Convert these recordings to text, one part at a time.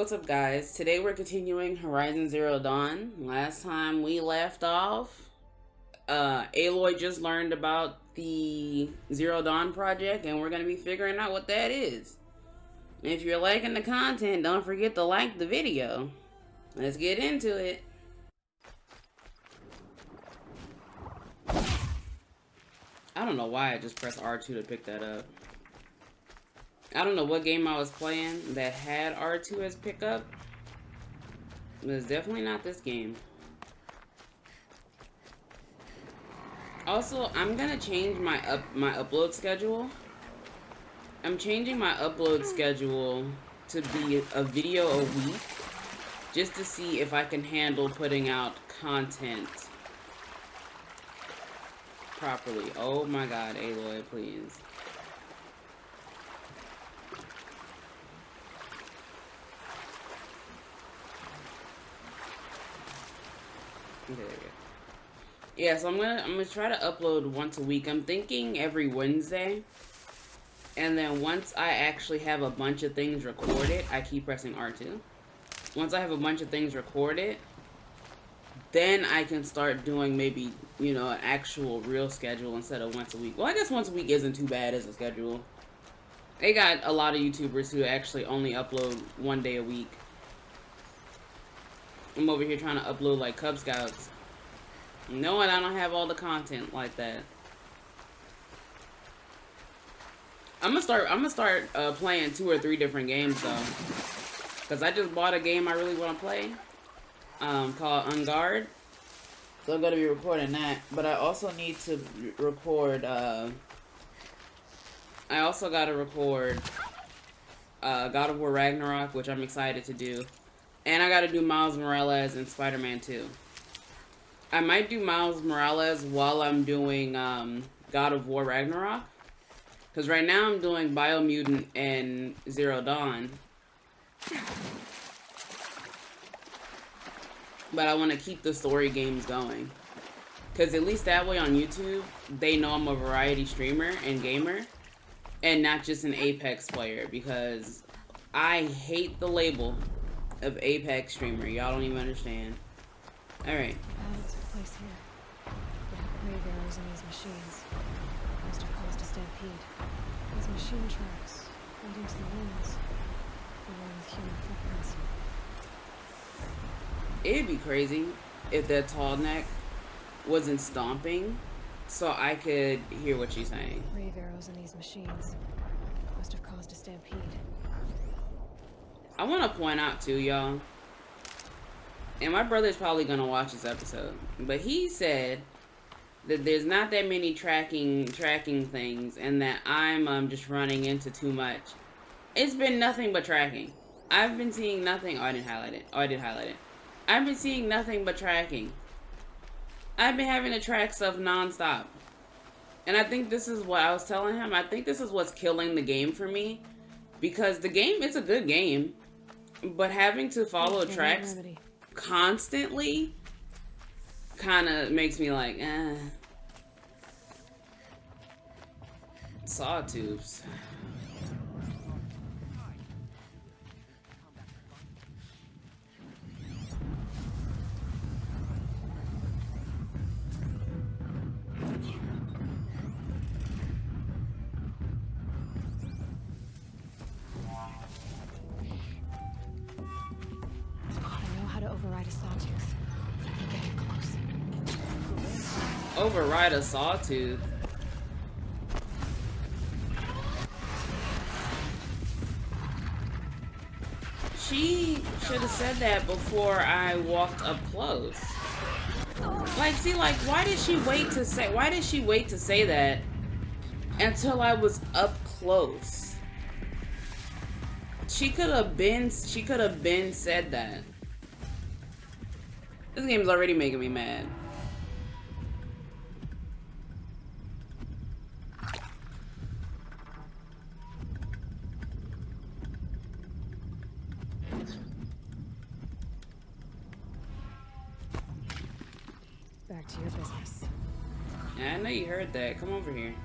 What's up, guys? Today we're continuing Horizon Zero Dawn. Last time we left off, Aloy just learned about the Zero Dawn project, and we're going to be figuring out what that is. If you're liking the content, don't forget to like the video. Let's get into it. I don't know why I just pressed R2 to pick that up. I don't know what game I was playing that had R2 as pickup. But it's definitely not this game. Also, I'm gonna change my upload schedule. I'm changing my upload schedule to be a video a week, just to see if I can handle putting out content properly. Oh my god, Aloy, please. Okay, there we go. Yeah, so I'm gonna try to upload once a week. I'm thinking every Wednesday. And then once I actually have a bunch of things recorded, I keep pressing R2. Once I have a bunch of things recorded, then I can start doing maybe, you know, an actual real schedule instead of once a week. Well, I guess once a week isn't too bad as a schedule. They got a lot of YouTubers who actually only upload one day a week. I'm over here trying to upload like Cub Scouts. Knowing I don't have all the content like that. I'm gonna start playing 2 or 3 different games though. Cause I just bought a game I really want to play. Called On Guard. So I'm gonna be recording that. But I also need to record I also gotta record God of War Ragnarok, which I'm excited to do. And I gotta do Miles Morales and Spider-Man 2. I might do Miles Morales while I'm doing God of War Ragnarok. Because right now I'm doing Biomutant and Zero Dawn. But I want to keep the story games going. Because at least that way on YouTube, they know I'm a variety streamer and gamer. And not just an Apex player. Because I hate the label of Apex streamer. Y'all don't even understand. Alright. Violence took place here. There are grave arrows in these machines. Must have caused a stampede. These machine tracks leading to the ruins, along with human footprints. It'd be crazy if that tall neck wasn't stomping so I could hear what she's saying. Grave arrows in these machines. Must have caused a stampede. I want to point out too, y'all, and my brother's probably gonna watch this episode, but he said that there's not that many tracking things, and that I'm just running into too much. It's been nothing but tracking. I've been seeing nothing. Oh, I didn't highlight it. Oh, I did highlight it. I've been seeing nothing but tracking. I've been having to track stuff nonstop, and I think this is what I was telling him. I think this is what's killing the game for me, because the game, it's a good game. But having to follow tracks constantly kind of makes me like, eh. Sawtooths. Override a sawtooth. I'm getting close. Override a sawtooth. She should have said that before I walked up close. Like, see, like, why did she wait to say that until I was up close? She could have been said that. This game's already making me mad. Back to your business. I know you heard that. Come over here.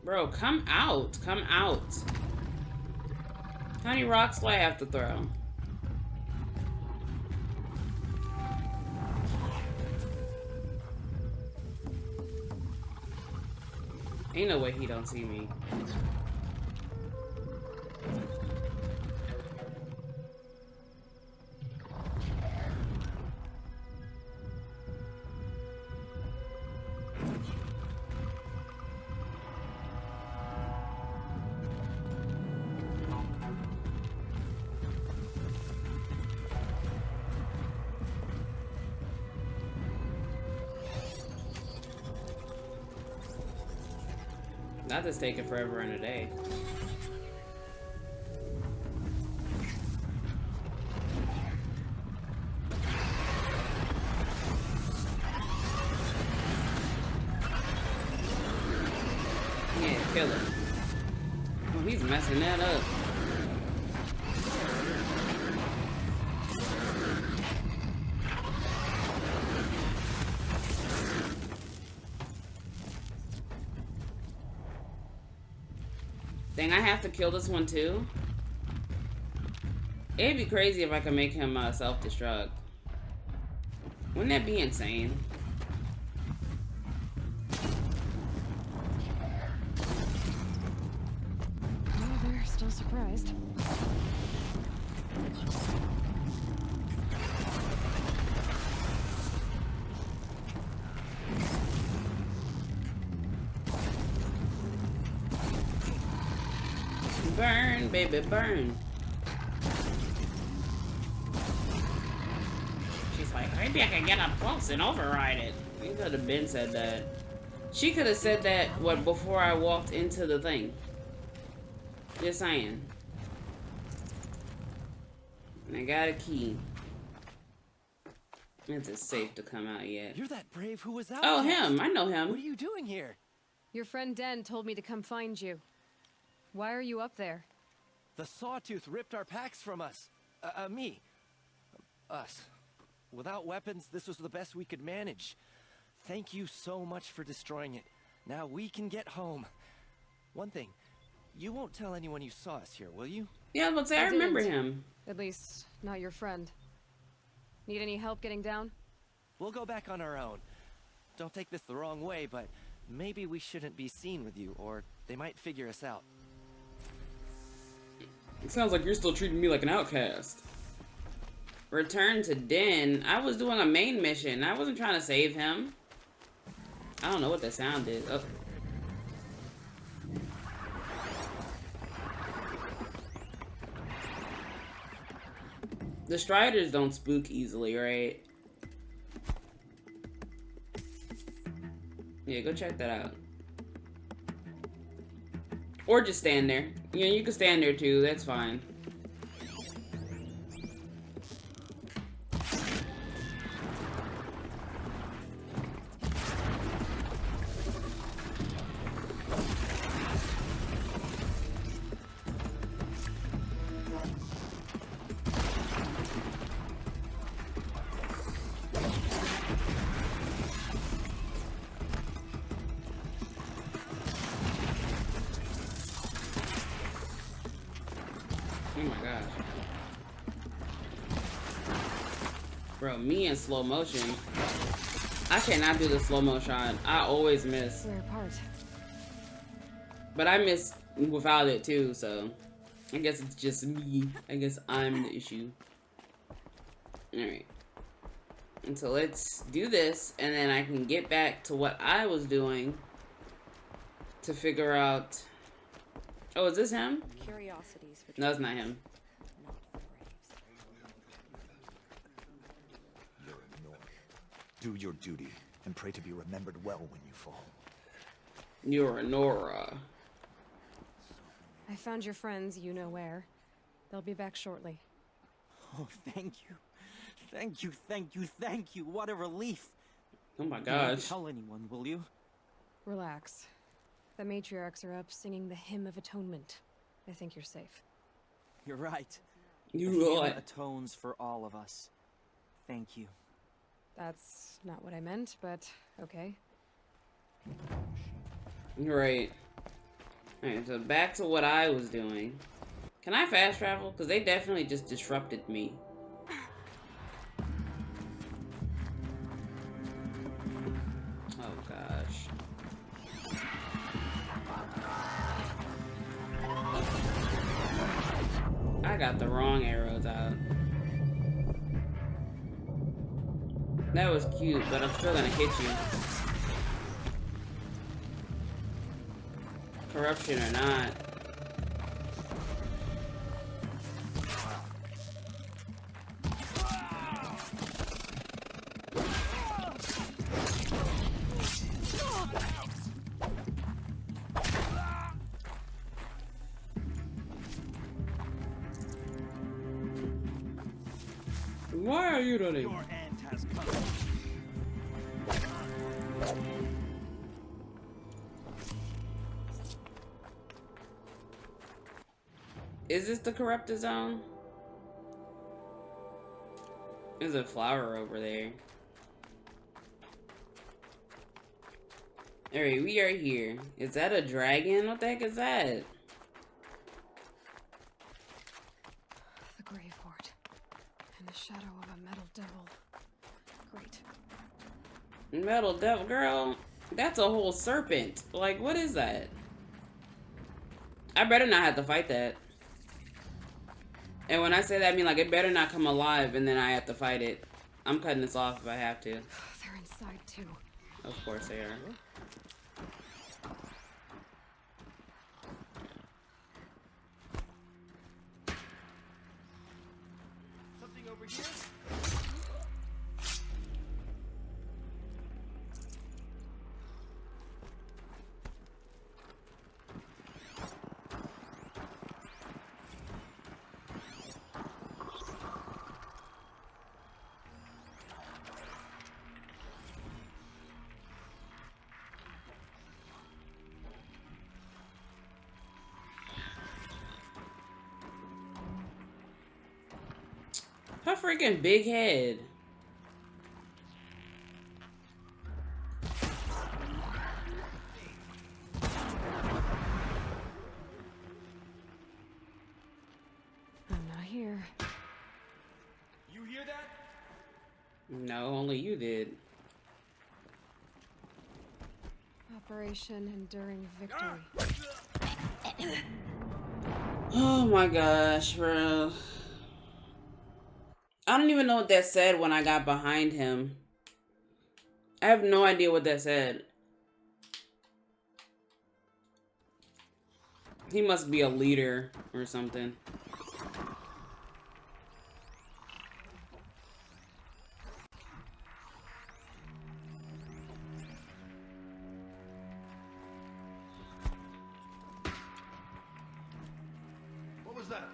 Bro, come out. Come out. How many rocks do I have to throw? Ain't no way he don't see me. Not just taking forever in a day. Yeah, kill him. Oh, he's messing that up. Dang, I have to kill this one too? It'd be crazy if I could make him self-destruct. Wouldn't that be insane? Oh, they're still surprised. Burn, baby, burn. She's like, maybe I can get up close and override it. You could have been said that. She could have said that, what, before I walked into the thing. Just saying. And I got a key. It's safe to come out yet. You're that brave who was out. Oh, him. I know him. What are you doing here? Your friend Den told me to come find you. Why are you up there? The Sawtooth ripped our packs from us. Me. Us. Without weapons, this was the best we could manage. Thank you so much for destroying it. Now we can get home. One thing, you won't tell anyone you saw us here, will you? Yeah, but I remember him. At least, not your friend. Need any help getting down? We'll go back on our own. Don't take this the wrong way, but maybe we shouldn't be seen with you, or they might figure us out. It sounds like you're still treating me like an outcast. Return to Den. I was doing a main mission. I wasn't trying to save him. I don't know what that sound is. Oh. The Striders don't spook easily, right? Yeah, go check that out. Or just stand there. Yeah, you can stand there too, that's fine. Oh my gosh. Bro, me in slow motion. I cannot do the slow mo shot. I always miss. We're apart. But I miss without it too, so I guess it's just me. I guess I'm the issue. Alright. And so let's do this, and then I can get back to what I was doing to figure out. Oh, is this him? Curiosities for No, it's not him. not for braves. You're a Nora. Do your duty, and pray to be remembered well when you fall. You're a Nora. I found your friends, you know where. They'll be back shortly. Oh, thank you. Thank you, thank you, thank you. What a relief. Oh my You won't gosh. tell anyone, will you? Relax. The matriarchs are up singing the Hymn of Atonement. I think you're safe. You're right. You The hymn what? atones for all of us. Thank you. That's not what I meant, but okay. Right. Alright, so back to what I was doing. Can I fast travel? Because they definitely just disrupted me. Oh gosh. I got the wrong arrows out. That was cute, but I'm still gonna hit you. Corruption or not. Why are you running? Your end has come. Is this the corrupted zone? There's a flower over there. Alright, we are here. Is that a dragon? What the heck is that? The grave hoard. In the shadow of a metal devil. Great. Metal devil, girl. That's a whole serpent. Like, what is that? I better not have to fight that. And when I say that, I mean, like, it better not come alive and then I have to fight it. I'm cutting this off if I have to. They're inside too. Of course they are. Something over here? Her freaking big head. I'm not here. You hear that? No, only you did. Operation Enduring Victory. Oh my gosh, bro. I don't even know what that said when I got behind him. I have no idea what that said. He must be a leader or something. What was that?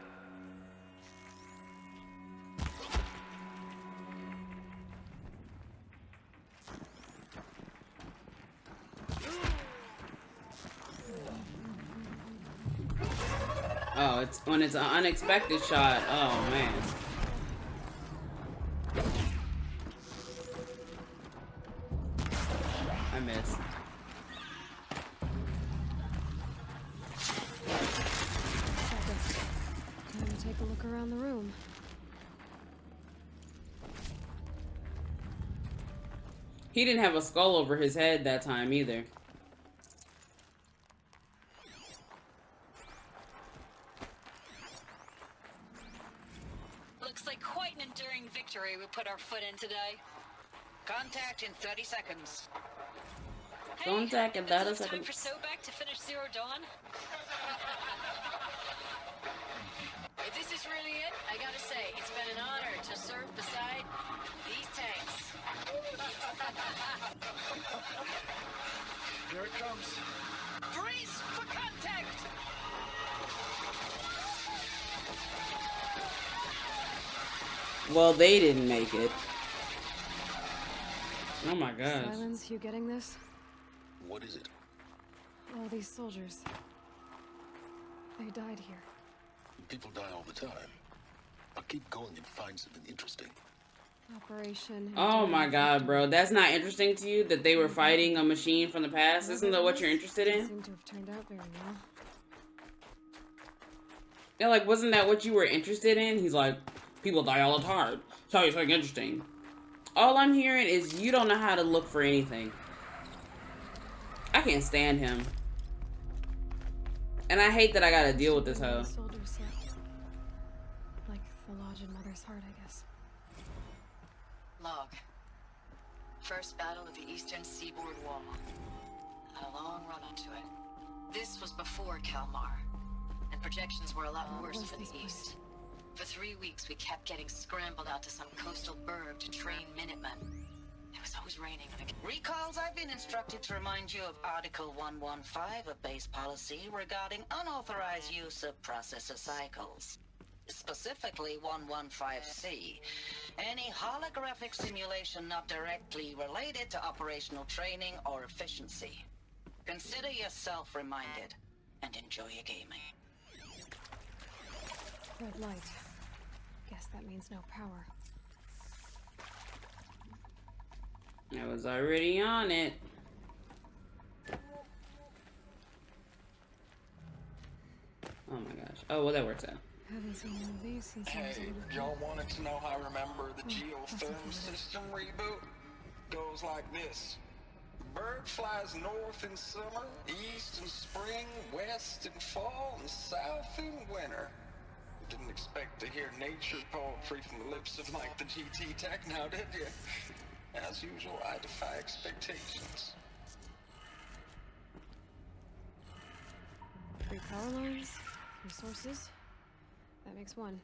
Oh, it's when it's an unexpected shot. Oh man. I missed. Time to take a look around the room. He didn't have a skull over his head that time either. Looks like quite an enduring victory we put our foot in today. Contact in 30 seconds. Hey, Contact in if 30 it's time seconds. for Sobek to finish Zero Dawn. If this is really it, I gotta say, it's been an honor to serve beside these tanks. Here it comes. Brace for contact! Well, they didn't make it. Oh my gosh. Sylens, you getting this? What is it? All these soldiers. They died here. People die all the time. I'll keep going and find something interesting. Operation. Oh my god, bro. That's not interesting to you that they were fighting a machine from the past? Isn't that what you're interested in? Seem to have turned out very well. Yeah, like, wasn't that what you were interested in? He's like, people die all the time. Tell you something interesting. All I'm hearing is you don't know how to look for anything. I can't stand him. And I hate that I gotta deal with this hoe. Soldiers slept. Like the lodge in Mother's Heart, I guess. Log. First battle of the Eastern Seaboard Wall. Had a long run onto it. This was before Kalmar, and projections were a lot worse for the East. For 3 weeks, we kept getting scrambled out to some coastal burg to train Minutemen. It was always raining. Recalls, I've been instructed to remind you of Article 115 of base policy regarding unauthorized use of processor cycles. Specifically 115C. Any holographic simulation not directly related to operational training or efficiency. Consider yourself reminded and enjoy your gaming. Red light. Guess that means no power. I was already on it. Oh my gosh. Oh, well, that works out. Haven't seen one of these since I was a Hey, little kid. y'all wanted to know how I remember the that's geotherm okay. system reboot? Goes like this. Bird flies north in summer, east in spring, west in fall, and south in winter. Didn't expect to hear nature poetry from the lips of Mike the GT Tech now, did you? As usual, I defy expectations. 3 power lines, 3 sources. That makes 1.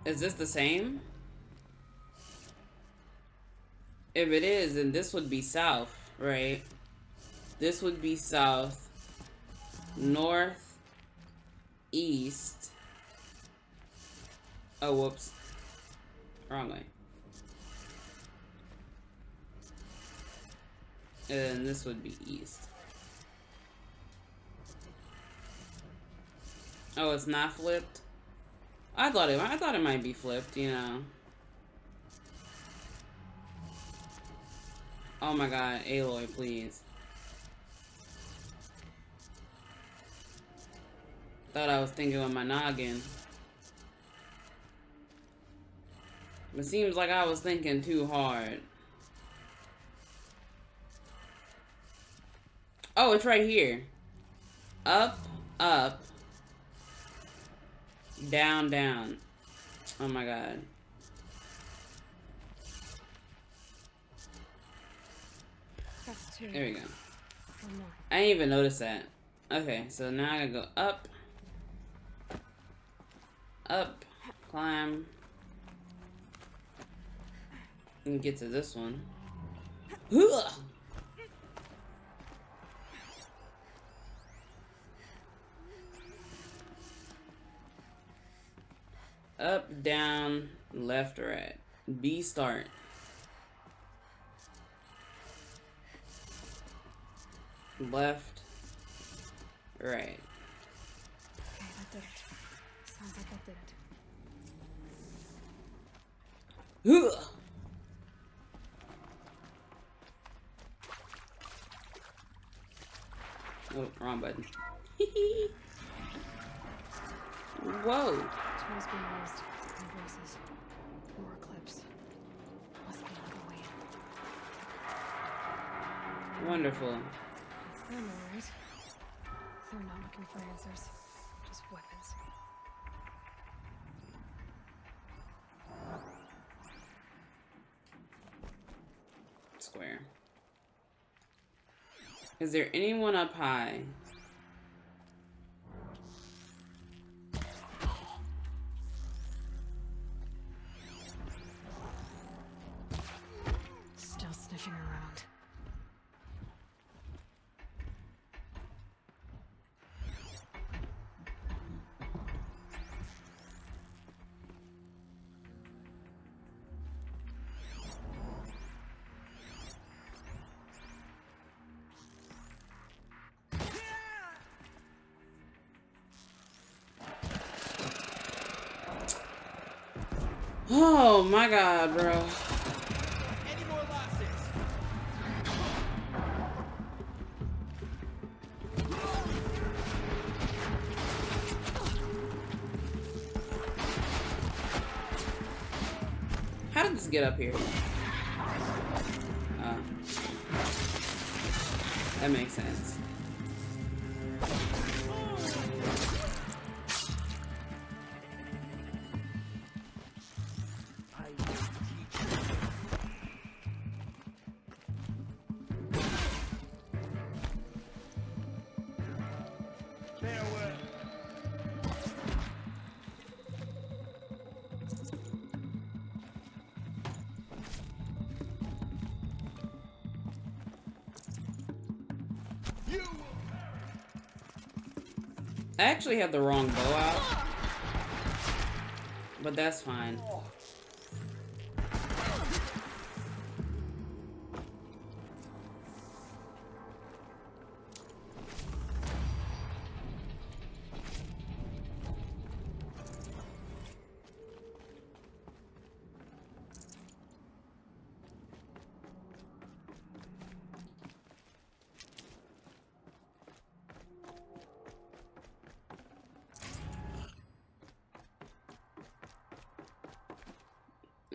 Is this the same? If it is, then this would be south, right? This would be south, north, east. Oh, whoops. Wrong way. And this would be east. Oh, it's not flipped? I thought it might be flipped, you know. Oh my god, Aloy, please. Thought I was thinking with my noggin. It seems like I was thinking too hard. Oh, it's right here. Up, up. Down, down. Oh my god. That's 2. There we go. 1 more. I didn't even notice that. Okay, so now I gotta go up. Up. Climb. And get to this one. Ugh! Up, down, left, right. B start. Left, right. Okay, that did it. Sounds like that did it. Ugh! Oh, wrong button. Whoa. Tools being used. More voices. More clips. Must be another way in. Wonderful. It's them, all right. They're not looking for answers. Just weapons. Square. Is there anyone up high? Still sniffing around. Oh my god, bro. Any more laughs just get up here? That makes sense. I actually have the wrong bow out, but that's fine.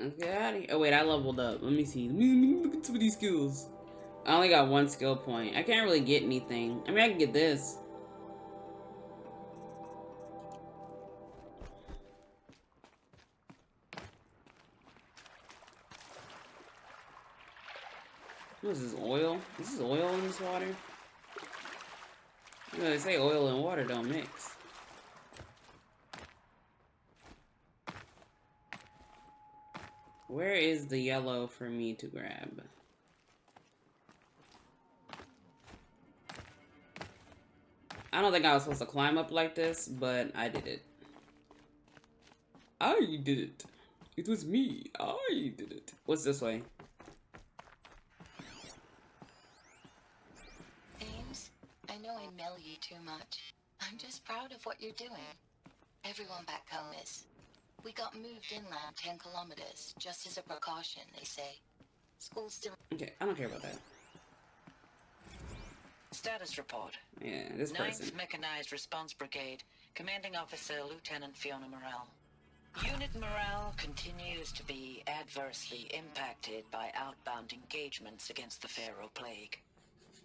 Let's get out of here. Oh wait, I leveled up. Let me see. Let me look at some of these skills. I only got 1 skill point. I can't really get anything. I mean, I can get this. What is this, oil? Is this oil in this water? You know, they say oil and water don't mix. Where is the yellow for me to grab? I don't think I was supposed to climb up like this, but I did it. I did it. It was me. I did it. What's this way? Ames, I know I mail you too much. I'm just proud of what you're doing. Everyone back home is. We got moved inland 10 kilometers, just as a precaution, they say. School's still... Okay, I don't care about that. Status report. Yeah, this person. 9th Mechanized Response Brigade, Commanding Officer Lieutenant Fiona Morrell. Unit morale continues to be adversely impacted by outbound engagements against the Pharaoh Plague,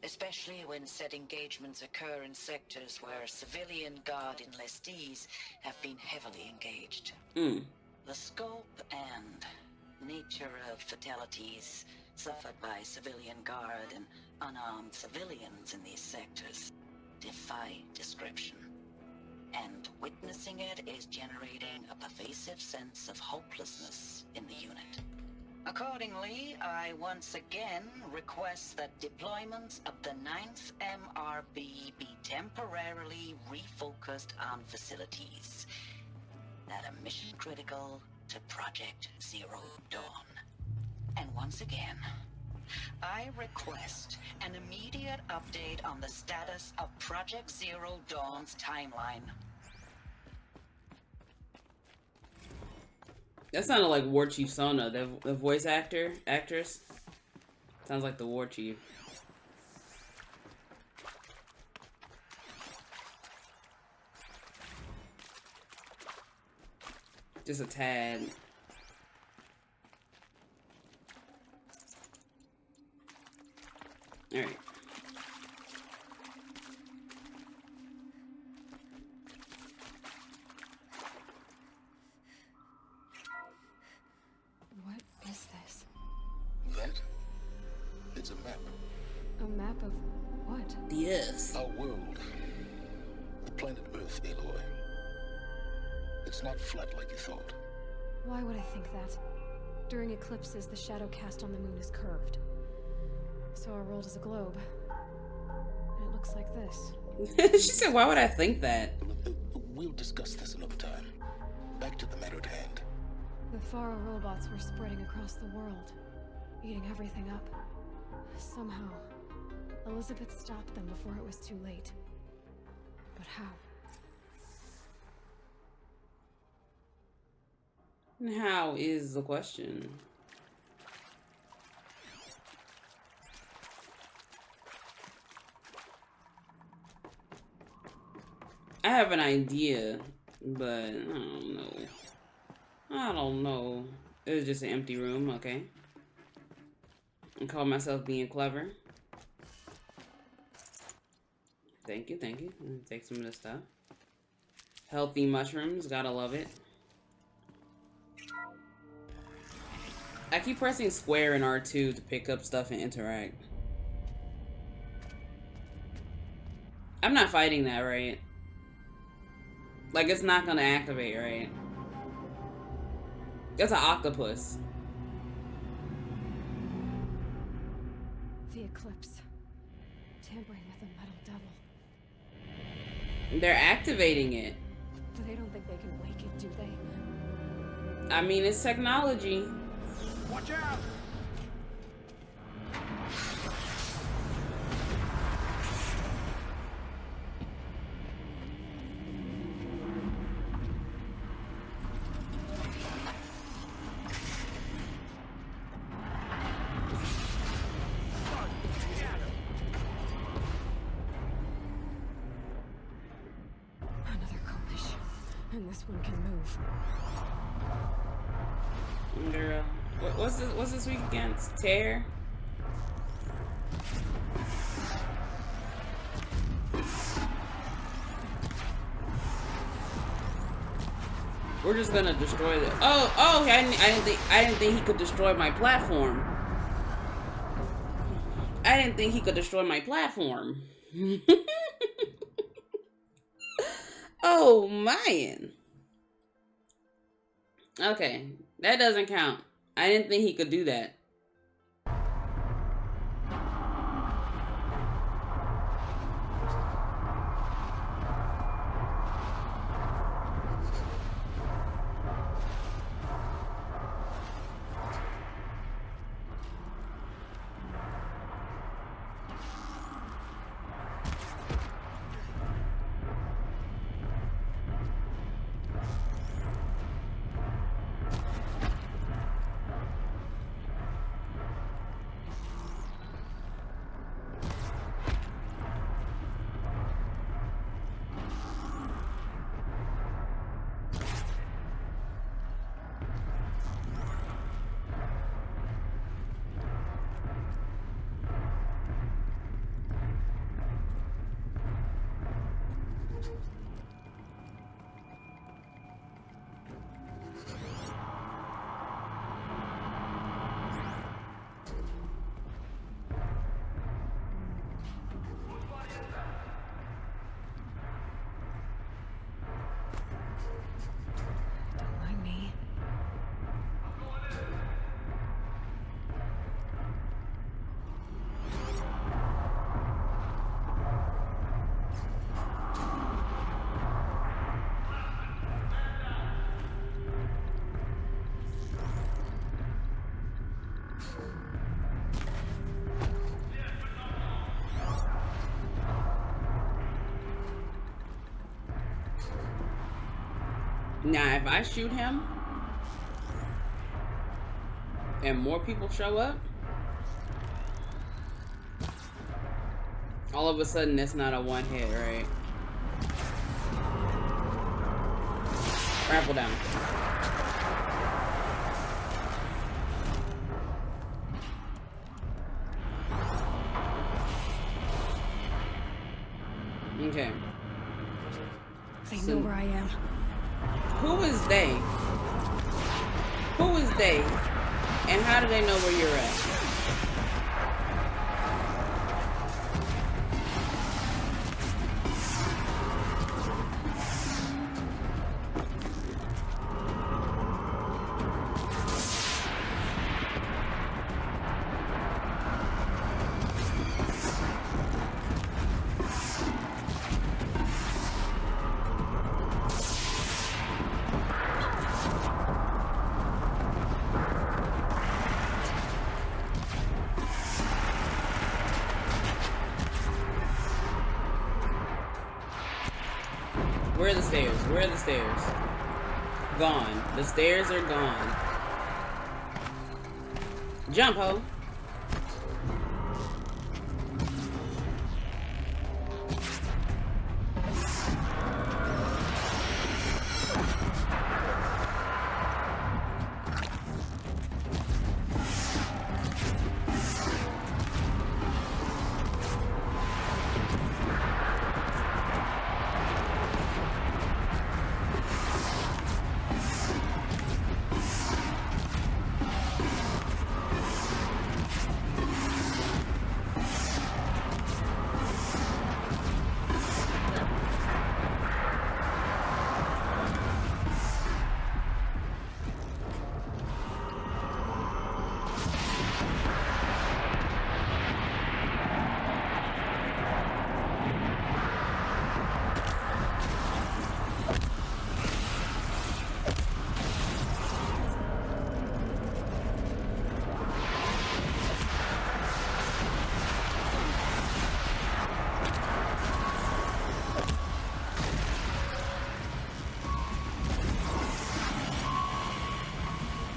especially when said engagements occur in sectors where civilian guard enlistees have been heavily engaged. The scope and nature of fatalities suffered by civilian guard and unarmed civilians in these sectors defy description. And witnessing it is generating a pervasive sense of hopelessness in the unit. Accordingly, I once again request that deployments of the 9th MRB be temporarily refocused on facilities that are mission critical to Project Zero Dawn. And once again, I request an immediate update on the status of Project Zero Dawn's timeline. That sounded like War Chief Sona, the voice actress. Sounds like the War Chief. Just a tad. Alright. What is this? That? It's a map. A map of what? The Earth. Our world. The planet Earth, Aloy. It's not flat like you thought. Why would I think that? During eclipses, the shadow cast on the moon is curved. So our world is a globe. And it looks like this. She said, why would I think that? We'll discuss this another time. Back to the matter at hand. The Faro robots were spreading across the world, eating everything up. Somehow, Elizabeth stopped them before it was too late. But how? How is the question? I have an idea, but I don't know. It was just an empty room, okay. I call myself being clever. Thank you, thank you. Take some of this stuff. Healthy mushrooms, gotta love it. I keep pressing square and R2 to pick up stuff and interact. I'm not fighting that, right? Like, it's not gonna activate, right? That's an octopus. The eclipse. Tampering with the metal devil. They're activating it. But they don't think they can wake it, do they? I mean, it's technology. Watch out! Another coalition. And this one can move. Girl. What's this week against? Tear? We're just gonna destroy the. Oh! I didn't think he could destroy my platform. I didn't think he could destroy my platform. Oh man. Okay, that doesn't count. I didn't think he could do that. Don't mind me. Now, if I shoot him and more people show up, all of a sudden that's not a one hit, right? Grapple down. Okay. They know where I am. Who is they? Who is they? And how do they know where you're at? Where are the stairs? Where are the stairs? Gone. The stairs are gone. Jump, ho.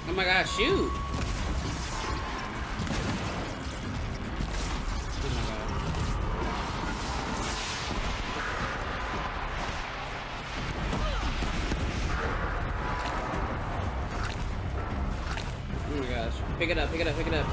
Oh my god, shoot! Oh my god. Oh my gosh. Pick it up, pick it up, pick it up.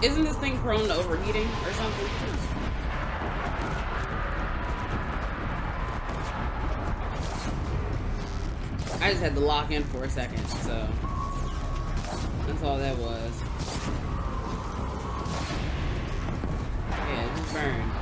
Isn't this thing prone to overheating or something? I just had to lock in for a second, so that's all that was. Yeah, it just burned.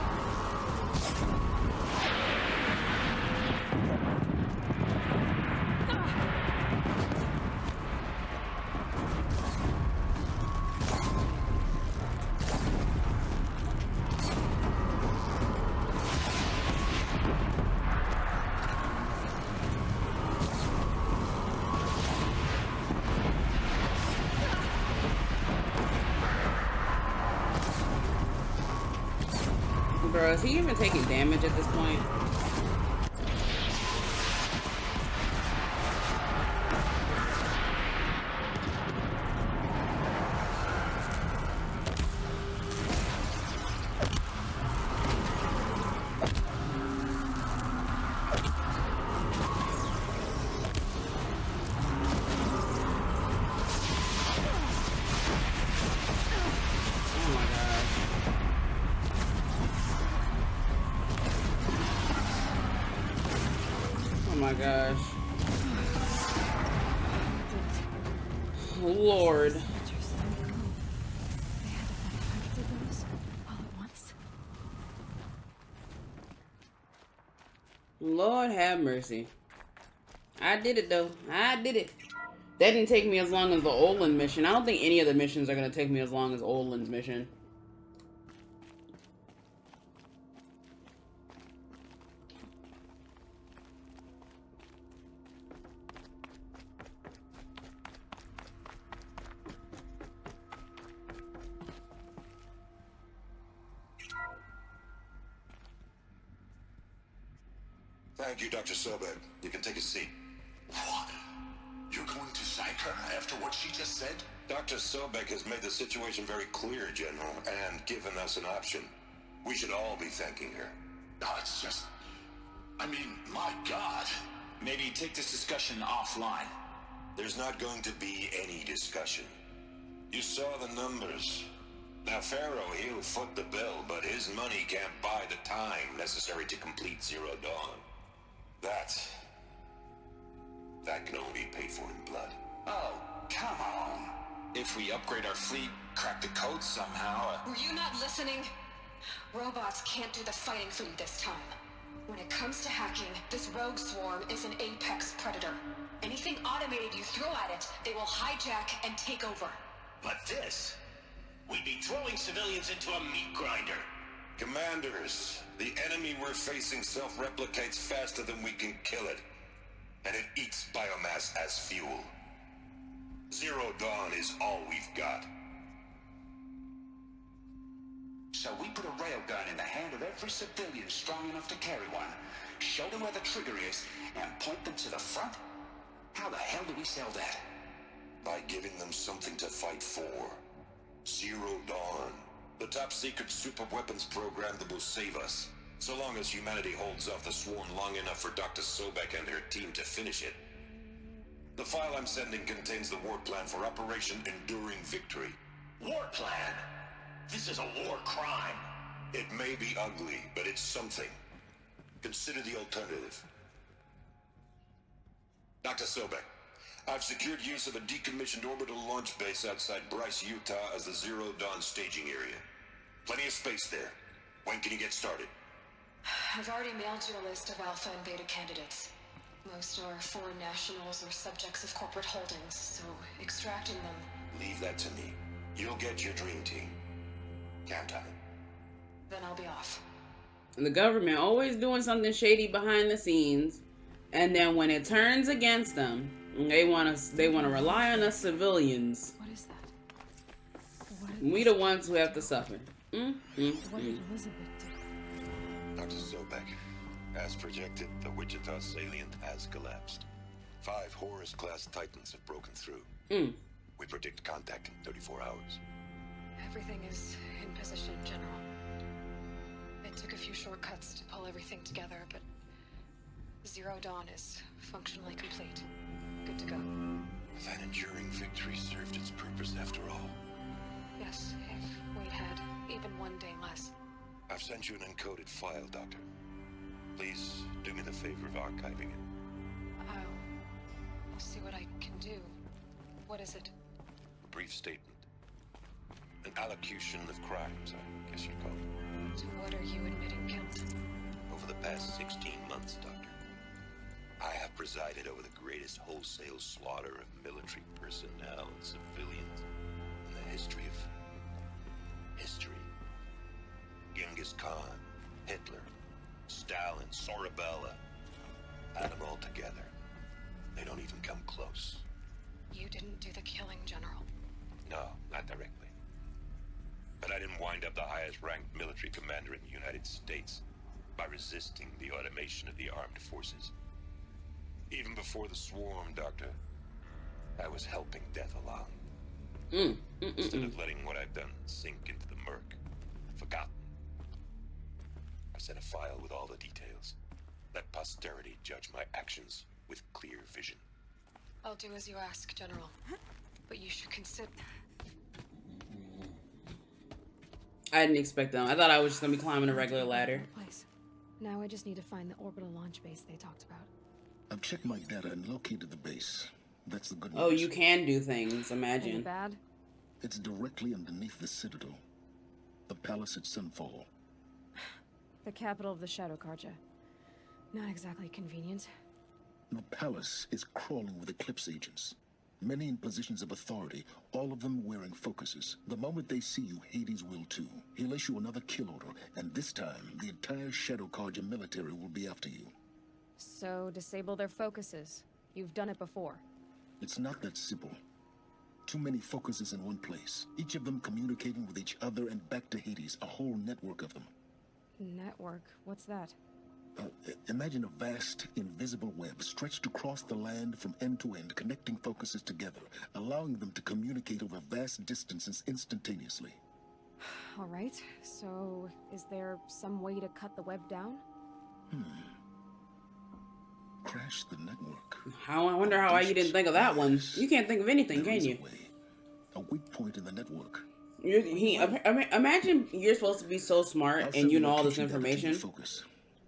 Bro, is he even taking damage at this point? Oh my gosh. Oh my gosh. Lord. Soldiers, they had to fight hundreds of those all at once. Lord have mercy. I did it though. I did it. That didn't take me as long as the Olin mission. I don't think any of the missions are gonna take me as long as Olin's mission. Thank you, Dr. Sobek. You can take a seat. What? You're going to thank her after what she just said? Dr. Sobek has made the situation very clear, General, and given us an option. We should all be thanking her. No, it's just... I mean, my God. Maybe take this discussion offline. There's not going to be any discussion. You saw the numbers. Now, Pharaoh, he'll foot the bill, but his money can't buy the time necessary to complete Zero Dawn. That can only be paid for in blood. Oh, come on. If we upgrade our fleet, crack the code somehow... Were you not listening? Robots can't do the fighting for you this time. When it comes to hacking, this rogue swarm is an apex predator. Anything automated you throw at it, they will hijack and take over. But this... we'd be throwing civilians into a meat grinder. Commanders, the enemy we're facing self-replicates faster than we can kill it. And it eats biomass as fuel. Zero Dawn is all we've got. So we put a railgun in the hand of every civilian strong enough to carry one, show them where the trigger is, and point them to the front? How the hell do we sell that? By giving them something to fight for. Zero Dawn. The top-secret superweapons program that will save us. So long as humanity holds off the swarm long enough for Dr. Sobek and her team to finish it. The file I'm sending contains the war plan for Operation Enduring Victory. War plan? This is a war crime. It may be ugly, but it's something. Consider the alternative. Dr. Sobek, I've secured use of a decommissioned orbital launch base outside Bryce, Utah as the Zero Dawn staging area. Plenty of space there. When can you get started? I've already mailed you a list of Alpha and Beta candidates. Most are foreign nationals or subjects of corporate holdings, so extracting them... Leave that to me. You'll get your dream team. Count on it. Then I'll be off. The government always doing something shady behind the scenes, and then when it turns against them, they want to rely on us civilians. What is that? We the ones who have to suffer. What did Elizabeth do? Dr. Sobek, as projected, the Wichita salient has collapsed. 5 Horus-class Titans have broken through. We predict contact in 34 hours. Everything is in position, General. It took a few shortcuts to pull everything together, but Zero Dawn is functionally complete. Good to go. That enduring victory served its purpose after all. Yes, if we'd had even one day less. I've sent you an encoded file, Doctor. Please do me the favor of archiving it. I'll see what I can do. What is it? A brief statement. An allocution of crimes, I guess you'd call it. So what are you admitting guilt? Over the past 16 months, Doctor, I have presided over the greatest wholesale slaughter of military personnel and civilians in the history of history. Genghis Khan, Hitler, Stalin, Sorabella, add them all together. They don't even come close. You didn't do the killing, General. No, not directly. But I didn't wind up the highest-ranked military commander in the United States by resisting the automation of the armed forces. Even before the swarm, Doctor, I was helping death along. Instead of letting what I've done sink into the murk, forgotten. I sent a file with all the details. Let posterity judge my actions with clear vision. I'll do as you ask, General. But you should consider... I didn't expect them. I thought I was just gonna be climbing a regular ladder. Place. Now I just need to find the orbital launch base they talked about. I've checked my data and located the base. That's the good news. Oh, you can do things, imagine. Any bad? It's directly underneath the Citadel. The palace at Sunfall. The capital of the Shadow Carja. Not exactly convenient. The palace is crawling with Eclipse agents. Many in positions of authority, all of them wearing focuses. The moment they see you, Hades will too. He'll issue another kill order, and this time, the entire Shadow Carja military will be after you. So, disable their focuses. You've done it before. It's not that simple. Too many focuses in one place, each of them communicating with each other and back to Hades, a whole network of them. Network? What's that? Imagine a vast, invisible web stretched across the land from end to end, connecting focuses together, allowing them to communicate over vast distances instantaneously. All right, so is there some way to cut the web down? Crash the network. I wonder how you didn't think of that one. You can't think of anything, can you? A weak point in the network. Imagine you're supposed to be so smart and you know all this information,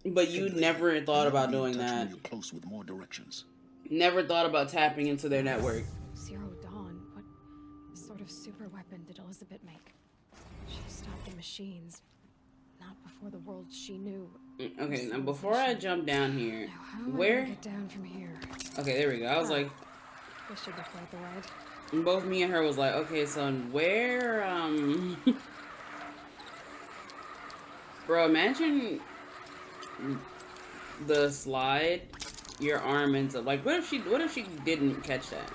but you never thought about doing that. Close with more directions. Never thought about tapping into their network. Zero Dawn. What sort of super weapon did Elizabeth make? She stopped the machines. Not before the world she knew. Okay, now before I jump down here, now, how am where? I gonna get down from here? Okay, there we go. I was like, this should be quite the ride. Both me and her was like, okay, so where? Bro, imagine the slide. Your arm ends up like. What if she didn't catch that?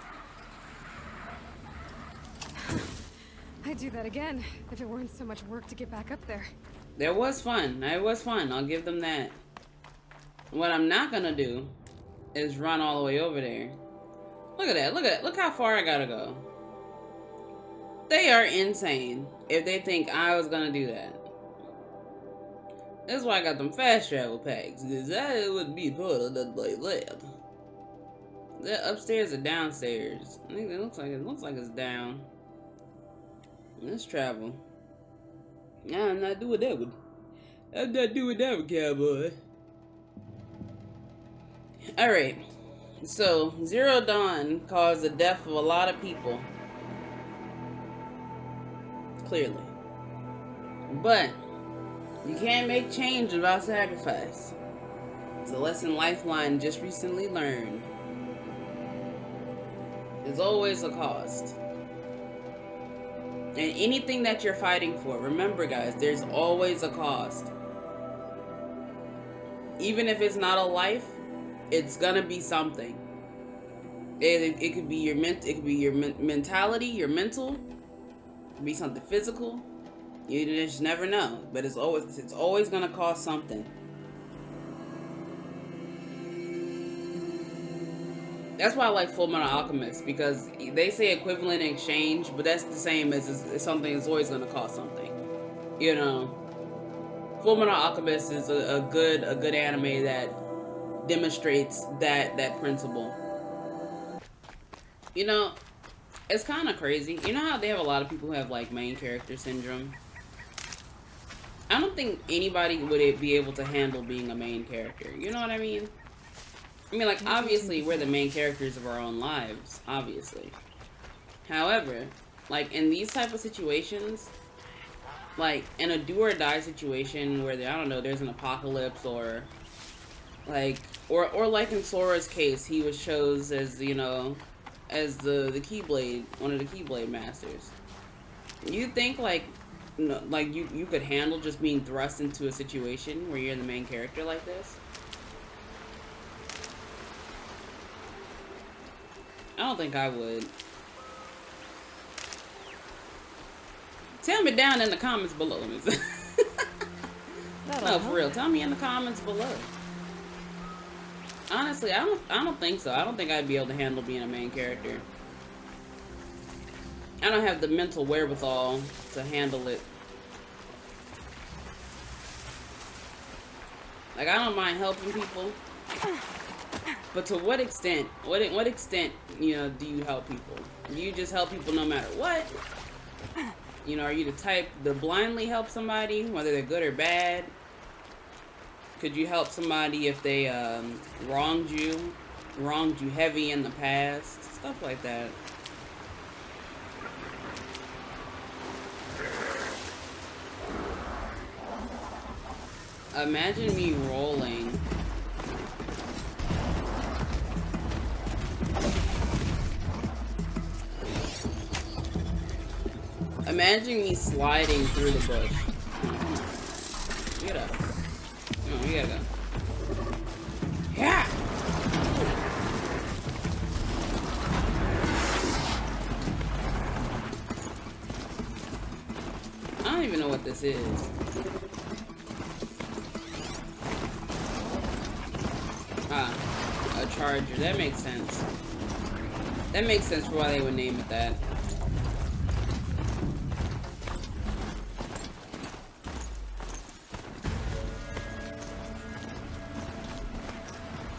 I'd do that again if it weren't so much work to get back up there. That was fun. It was fun. I'll give them that. What I'm not gonna do is run all the way over there. Look at that. Look how far I gotta go. They are insane if they think I was gonna do that. That's why I got them fast travel packs, because that would be part of that lab. Is that upstairs or downstairs? I think it looks like it's down. Let's travel. Nah, I'm not doing that one. I'm not doing that with Cowboy. Alright. So, Zero Dawn caused the death of a lot of people. Clearly. But, you can't make change without sacrifice. It's a lesson Lifeline just recently learned. There's always a cost. And anything that you're fighting for, remember guys, there's always a cost. Even if it's not a life, it's gonna be something. It could be your mentality, your mental. It could be something physical. You just never know. But it's always gonna cost something. That's why I like Fullmetal Alchemist, because they say equivalent in exchange, but that's the same as it's something that's always gonna cost something. You know. Fullmetal Alchemist is a good anime that demonstrates that principle. You know, it's kind of crazy. You know how they have a lot of people who have like main character syndrome? I don't think anybody would be able to handle being a main character. You know what I mean? I mean, like, obviously we're the main characters of our own lives, obviously. However, like in these type of situations, like in a do or die situation where I don't know, there's an apocalypse or like or like in Sora's case, he was chose as, you know, as the Keyblade, one of the Keyblade masters. You think like you could handle just being thrust into a situation where you're the main character like this? I don't think I would. Tell me down in the comments below. No, for real. Tell me in the comments below. Honestly, I don't think so. I don't think I'd be able to handle being a main character. I don't have the mental wherewithal to handle it. Like, I don't mind helping people. But to what extent? What extent, you know, do you help people? Do you just help people no matter what? You know, are you the type to blindly help somebody, whether they're good or bad? Could you help somebody if they wronged you heavy in the past? Stuff like that. Imagine me rolling. Imagine me sliding through the bush. Get up. Oh, we gotta go. Yeah! I don't even know what this is. Ah, a charger. That makes sense. That makes sense for why they would name it that.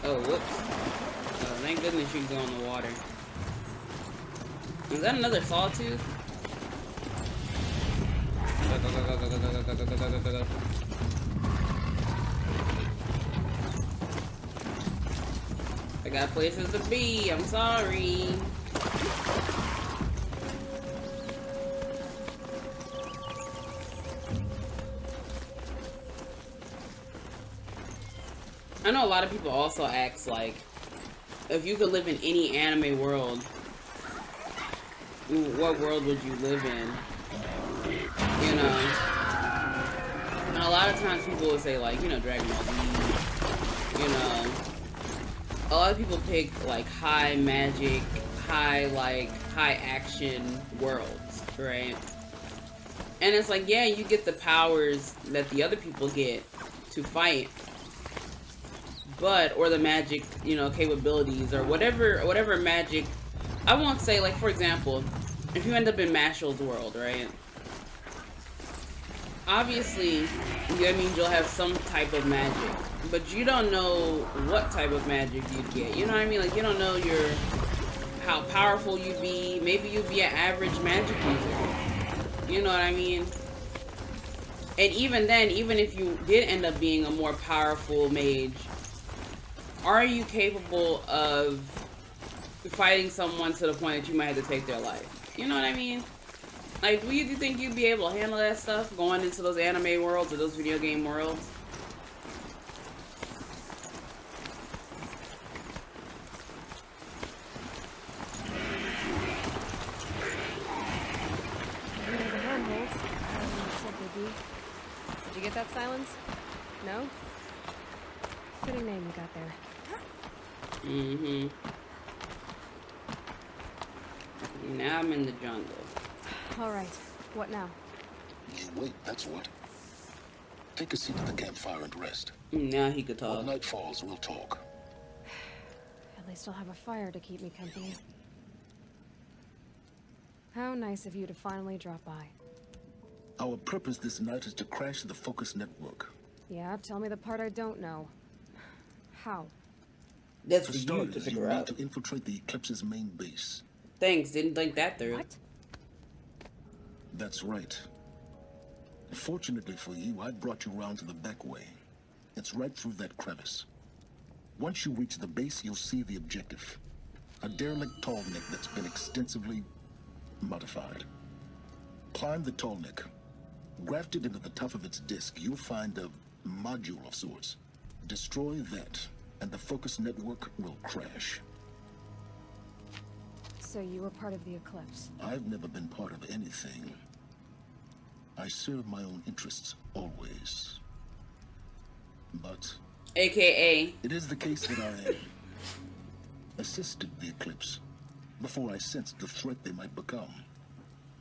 Oh, whoops. Oh, thank goodness you can go in the water. Is that another sawtooth? Go. I got places to be, I'm sorry. I know a lot of people also ask, like, if you could live in any anime world, what world would you live in? You know? And a lot of times people will say, like, you know, Dragon Ball Z, you know. A lot of people pick, like, high magic, high action worlds, right? And it's like, yeah, you get the powers that the other people get to fight. But, or the magic, you know, capabilities, or whatever magic. I won't say, like, for example, if you end up in Mashal's world, right? Obviously, that means you'll have some type of magic. But you don't know what type of magic you'd get. You know what I mean? Like, you don't know how powerful you'd be. Maybe you'd be an average magic user. You know what I mean? And even then, even if you did end up being a more powerful mage, are you capable of fighting someone to the point that you might have to take their life? You know what I mean? Like, do you think you'd be able to handle that stuff going into those anime worlds or those video game worlds? Did you get that, Sylens? No? Fitting name you got there. Mm-hmm. Now I'm in the jungle. All right. What now? You wait, that's what. Take a seat at the campfire and rest. Now he could talk. When night falls, we'll talk. At least I'll have a fire to keep me company. How nice of you to finally drop by. Our purpose this night is to crash the Focus network. Yeah, tell me the part I don't know. How? That's for for you to starters, figure you out. need to infiltrate the Eclipse's main base. Thanks, didn't think that through. What? That's right. Fortunately for you, I brought you around to the back way. It's right through that crevice. Once you reach the base, you'll see the objective. A derelict tall neck that's been extensively modified. Climb the tall neck. Grafted into the top of its disk, you'll find a module of sorts. Destroy that, and the Focus network will crash. So you were part of the Eclipse? I've never been part of anything. I serve my own interests, always. But... AKA... it is the case that I assisted the Eclipse before I sensed the threat they might become.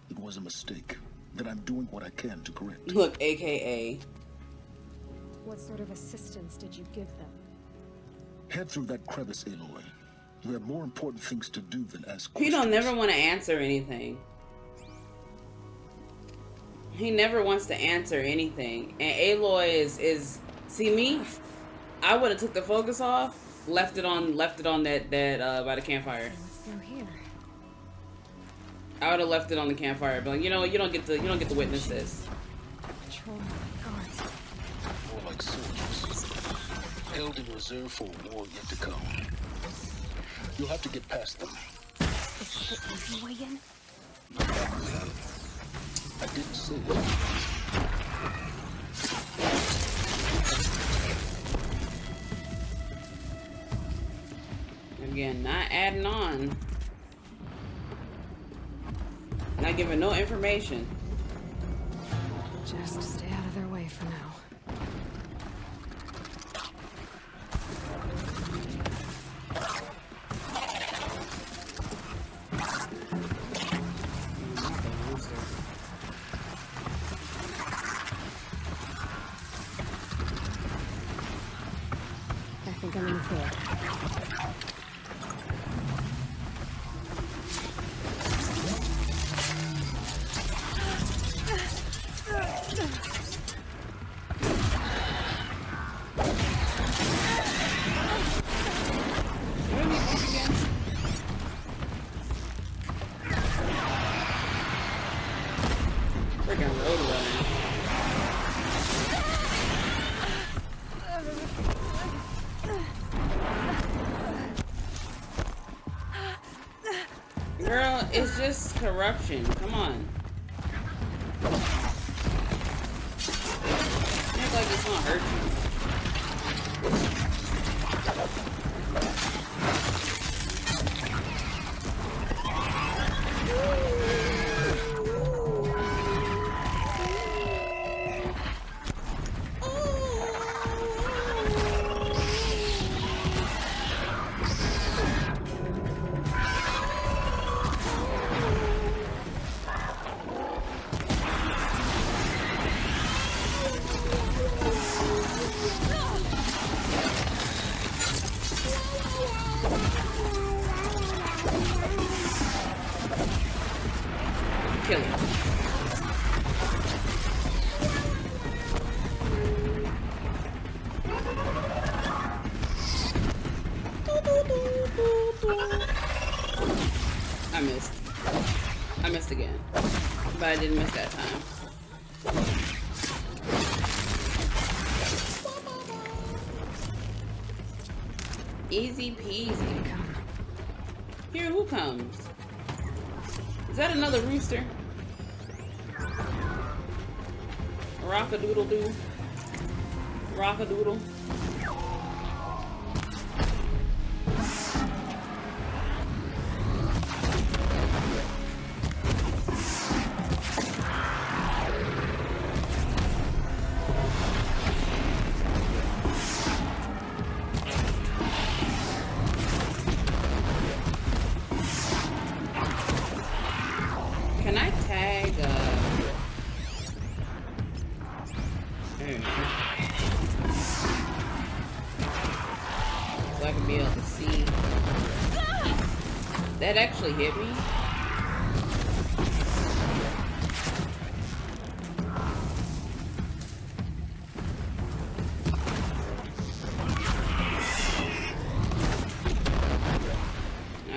It was a mistake that I'm doing what I can to correct. Look, AKA... What sort of assistance did you give them? Head through that crevice, Aloy. You have more important things to do than ask He questions. don't never want to answer anything. He never wants to answer anything. And Aloy is see me? I would have took the focus off, left it on that by the campfire. What's through here? I would have left it on the campfire, but you know, you don't get to witness this. Patrol guards. More like soldiers. Held in reserve for a war yet to come. You'll have to get past them. Is it the easy way in? I didn't say it. Again, not adding on. Not giving no information. Just stay out of their way for now. I think I'm in the clear. Freaking roadrunner. Girl, it's just corruption. Come on. Act like it's gonna hurt kill him. I missed. I missed again. But I didn't miss that time. Easy peasy. Here, who comes? Is that another rooster? Rock-a-doodle-doo. Rock-a-doodle. Can I tag, so I can be able to see. That actually hit me.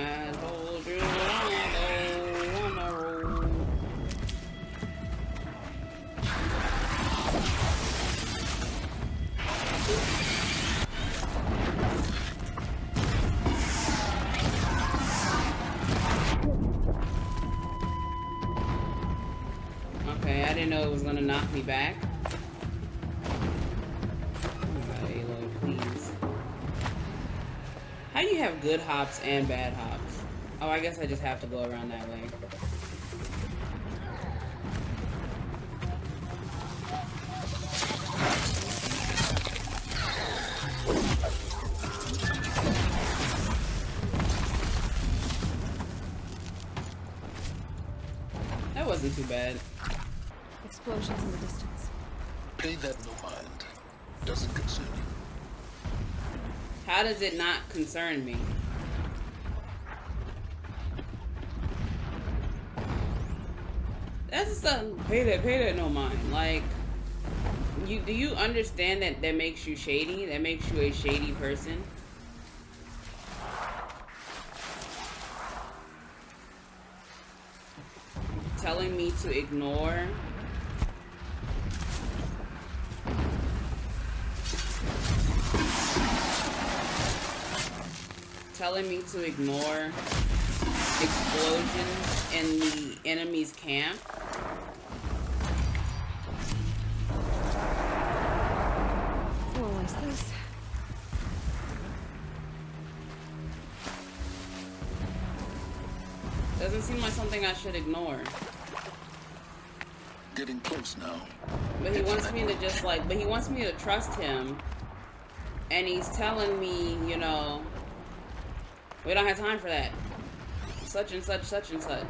I told you on the road. Okay, I didn't know it was gonna knock me back. Aloy, please. How do you have good hops and bad hops? Oh, I guess I just have to go around that way. That wasn't too bad. Explosions in the distance. Pay that no mind. Doesn't concern you. How does it not concern me? That's something. Pay that no mind. Like, do you understand that that makes you shady? That makes you a shady person? Telling me to ignore. Telling me to ignore explosions in the enemy's camp. What was this? Doesn't seem like something I should ignore. Getting close now. But he wants me to just like, but he wants me to trust him. And he's telling me, you know, we don't have time for that. Such and such, such and such.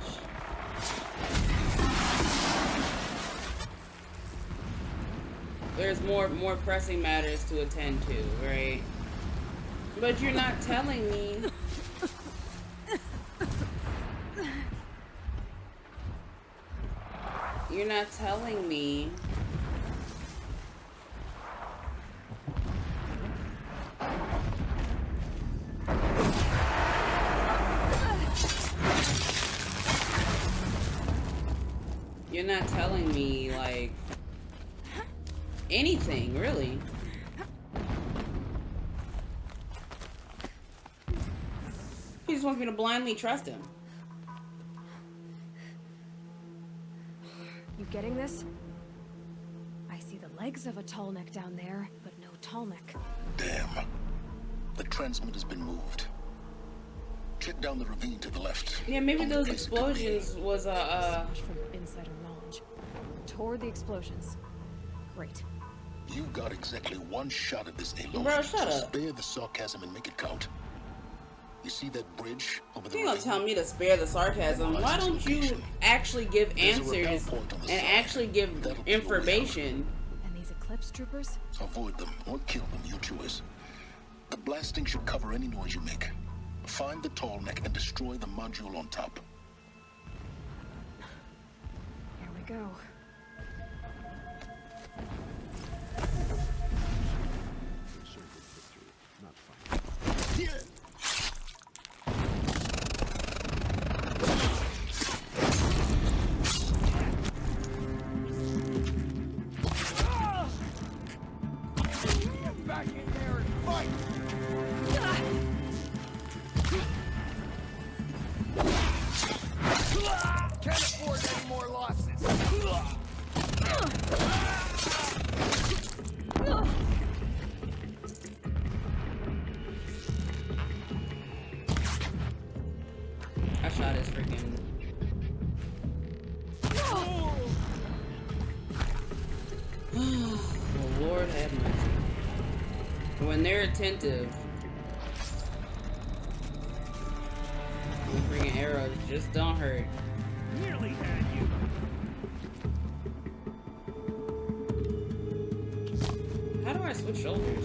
There's more pressing matters to attend to, right? But you're not telling me. You're not telling me. You're not telling me, like, anything, really. He just wants me to blindly trust him. You getting this? I see the legs of a tall neck down there, but no tall neck. Damn. The transmitter's been moved. Check down the ravine to the left. Yeah, maybe Only those place it could be. explosions was So much from insider knowledge. Toward the explosions. Great. You got exactly one shot at this, Aloy. Bro, shut so up. Spare the sarcasm and make it count. You see that bridge over the You gonna ravine? tell me to spare the sarcasm? Why don't you actually give answers and actually give information? And these Eclipse troopers? Avoid them or kill them, your choice. The blasting should cover any noise you make. Find the tall neck and destroy the module on top. Here we go. Back in there and fight! about his freaking. Oh, Lord have mercy. When they're attentive, these freaking arrows just don't hurt. Nearly had you. How do I switch shoulders?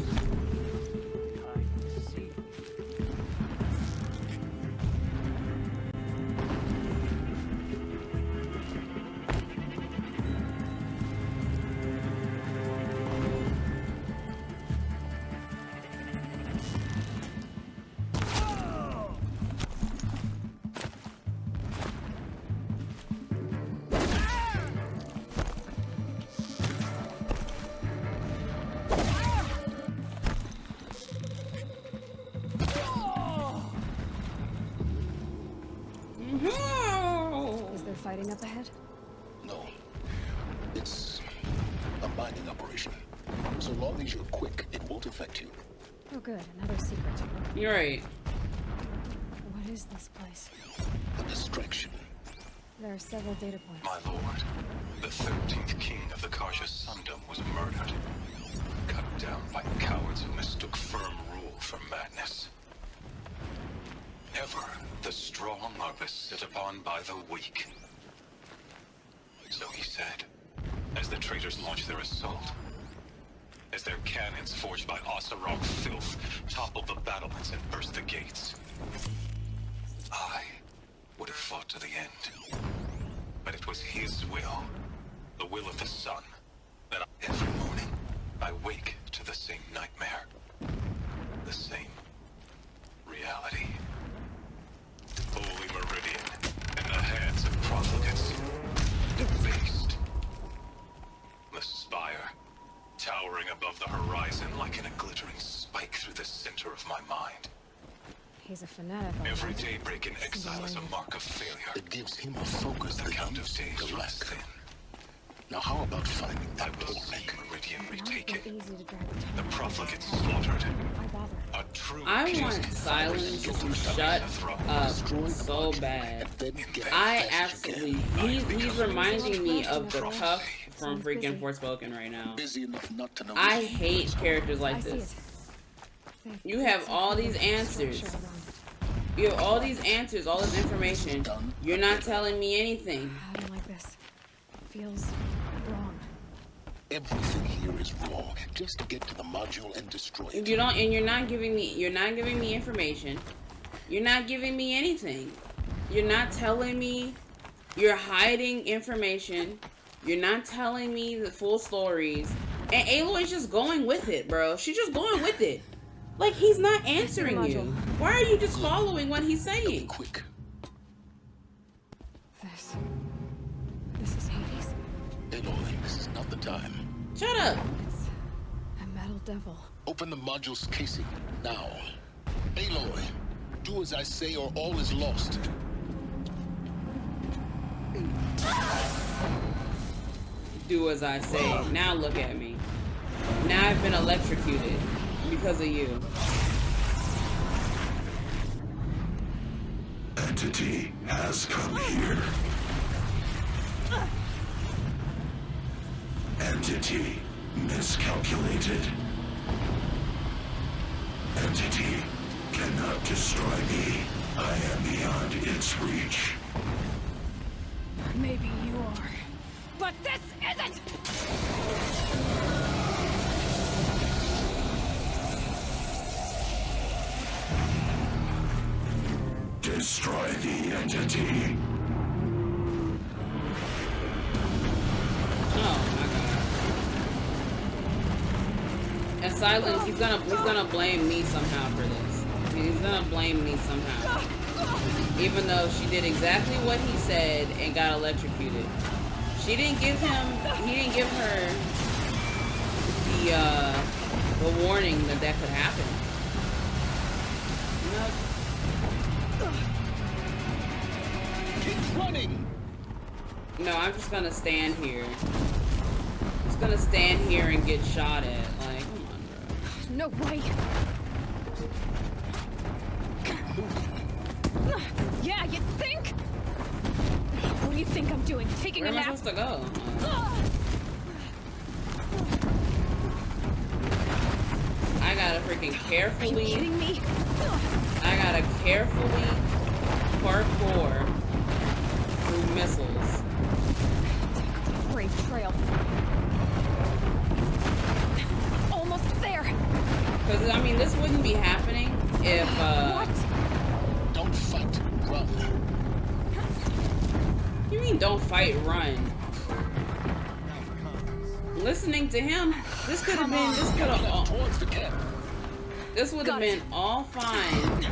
Is there fighting up ahead? No. It's a mining operation. So long as you're quick, it won't affect you. Oh good, another secret. You're right. What is this place? A distraction. There are several data points. My lord, the 13th king of the Karja Sundom was murdered. Cut down by cowards who mistook firm rule for madness. Ever the strong are beset upon by the weak. So he said, as the traitors launched their assault. As their cannons forged by Ossarog filth toppled the battlements and burst the gates. I would have fought to the end. But it was his will, the will of the sun, that every morning I wake to the same nightmare. The same reality. Holy Meridian, in the hands of profligates. Defaced. The spire, towering above the horizon like in a glittering spike through the center of my mind. He's a fanatic. Every daybreak in exile is a mark of failure. It gives him a focus The that count of used days to runs lack. thin. Now how about finding I that will poor see neck? Meridian Easy retaken. to drag The profligates slaughtered. Why bother? A true I king want Sylens to shut up so bad. I absolutely. He's reminding me of the Cuff from freaking Forspoken right now. Busy enough not to know. I hate characters I like see this. it. You have all these answers. You have all these answers, all this information. You're not telling me anything. I don't like this. Feels wrong. Everything here is wrong. Just to get to the module and destroy it. You don't, and you're not giving me information. You're not giving me anything. You're not telling me. You're hiding information. You're not telling me the full stories. And Aloy's just going with it, bro. She's just going with it. Like, he's not answering you. Why are you just following what he's saying? Quick. This is Hades. Aloy, this is not the time. Shut up. It's a metal devil. Open the module's casing now. Aloy, do as I say or all is lost. Do as I say. Now look at me. Now I've been electrocuted because of you. Entity has come here. Entity miscalculated. Entity cannot destroy me. I am beyond its reach. Maybe you are. But this isn't! Destroy the entity. Oh my god. And Sylens, he's gonna blame me somehow for this. He's gonna blame me somehow. Even though she did exactly what he said and got electrocuted. He didn't give her the warning that could happen. Keep running. No, I'm just gonna stand here. Just gonna stand here and get shot at. Like, come on, bro. No way. Yeah, you think? you think I'm doing? Taking Where a am I nap? supposed to go? I gotta freaking carefully. Are you kidding me? I gotta carefully parkour through missiles. Brave trail. Almost there. Because I mean, this wouldn't be happening if. What? Don't fight. Run. What do you mean, don't fight, run? Listening to him, this could have been. This could have. Towards the camp. This would have been all fine.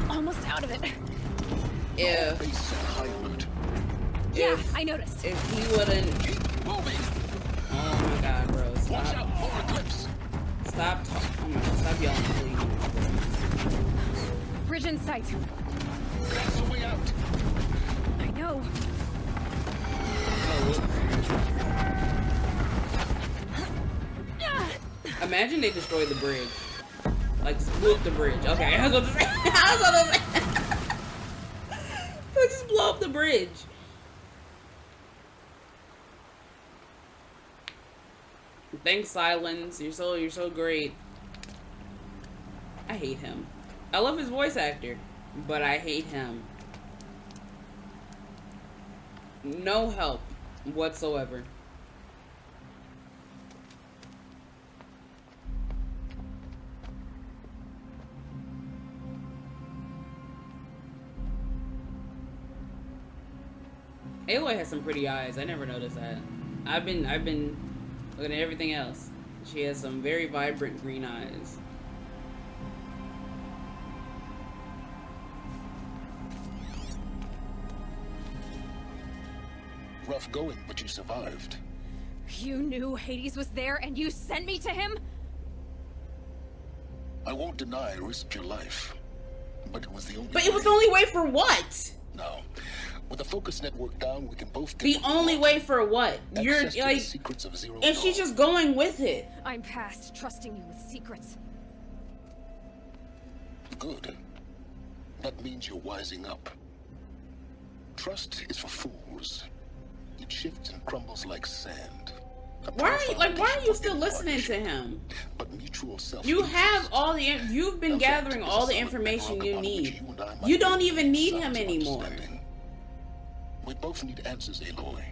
Almost out of it. If. Base at high alert. Yeah, I noticed. If he wouldn't. Keep moving. Oh my God, bro! Stop. Watch out for eclipse. Stop. Oh my God! Stop yelling, please. Bridge in sight. That's the way out. I know. Oh, imagine they destroyed the bridge. Like, just blew up the bridge. Okay, I was about to say. I was about to say. Like, just blow up the bridge. Thanks, Sylens. You're so great. I hate him. I love his voice actor, but I hate him. No help whatsoever. Aloy has some pretty eyes. I never noticed that. I've been looking at everything else. She has some very vibrant green eyes. Rough going, but you survived. You knew Hades was there and you sent me to him? I won't deny I risked your life, but it was the only. But it was the only way for what? No. With the focus network down, we can both The only way for what? You're access to like, the secrets of Zero and she's just going with it. I'm past trusting you with secrets. Good. That means you're wising up. Trust is for fools. It shifts and crumbles like sand. Why are you still listening to him? But mutual self. You have all the. You've been gathering all the information you need. You don't even need him anymore. We both need answers, Aloy.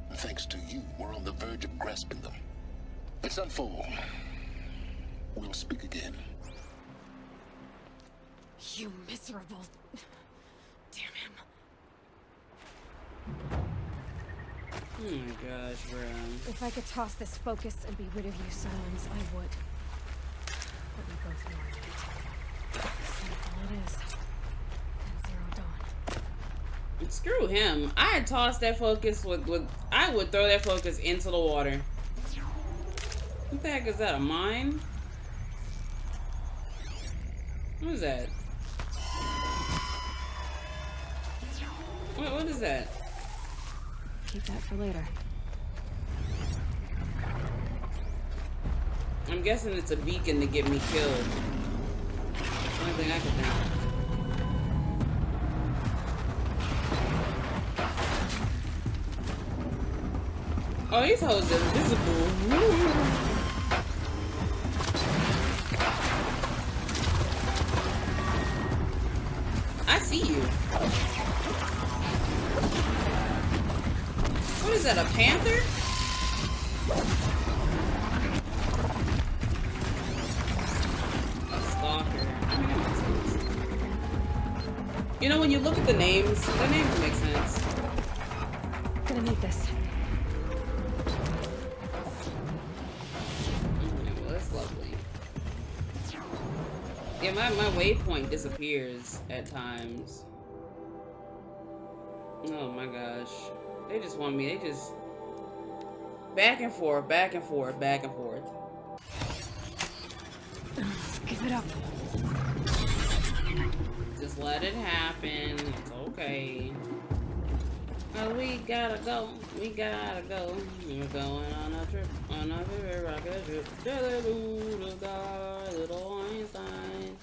And thanks to you, we're on the verge of grasping them. Let's unfold. We'll speak again. You miserable. Damn him. Oh my gosh, bro. If I could toss this focus and be rid of you, Sylens, I would. But we both know I can't. So all it is. That's Zero Dawn. Screw him. I'd toss that focus with I would throw that focus into the water. What the heck is that, a mine? What is that? What is that? Keep that for later. I'm guessing it's a beacon to get me killed. That's the only thing I can think. Oh, these hoes are invisible. I see you. What is that, a panther? A stalker. I mean, that makes sense. You know, when you look at the names make sense. Gonna need this. Well, that's lovely. Yeah, my waypoint disappears at times. Oh my gosh. They just want me, they just back and forth, back and forth, back and forth. Give it up. Just let it happen. It's okay. Oh, we gotta go. We gotta go. We're going on a trip, on a very rocket trip. Little Einstein.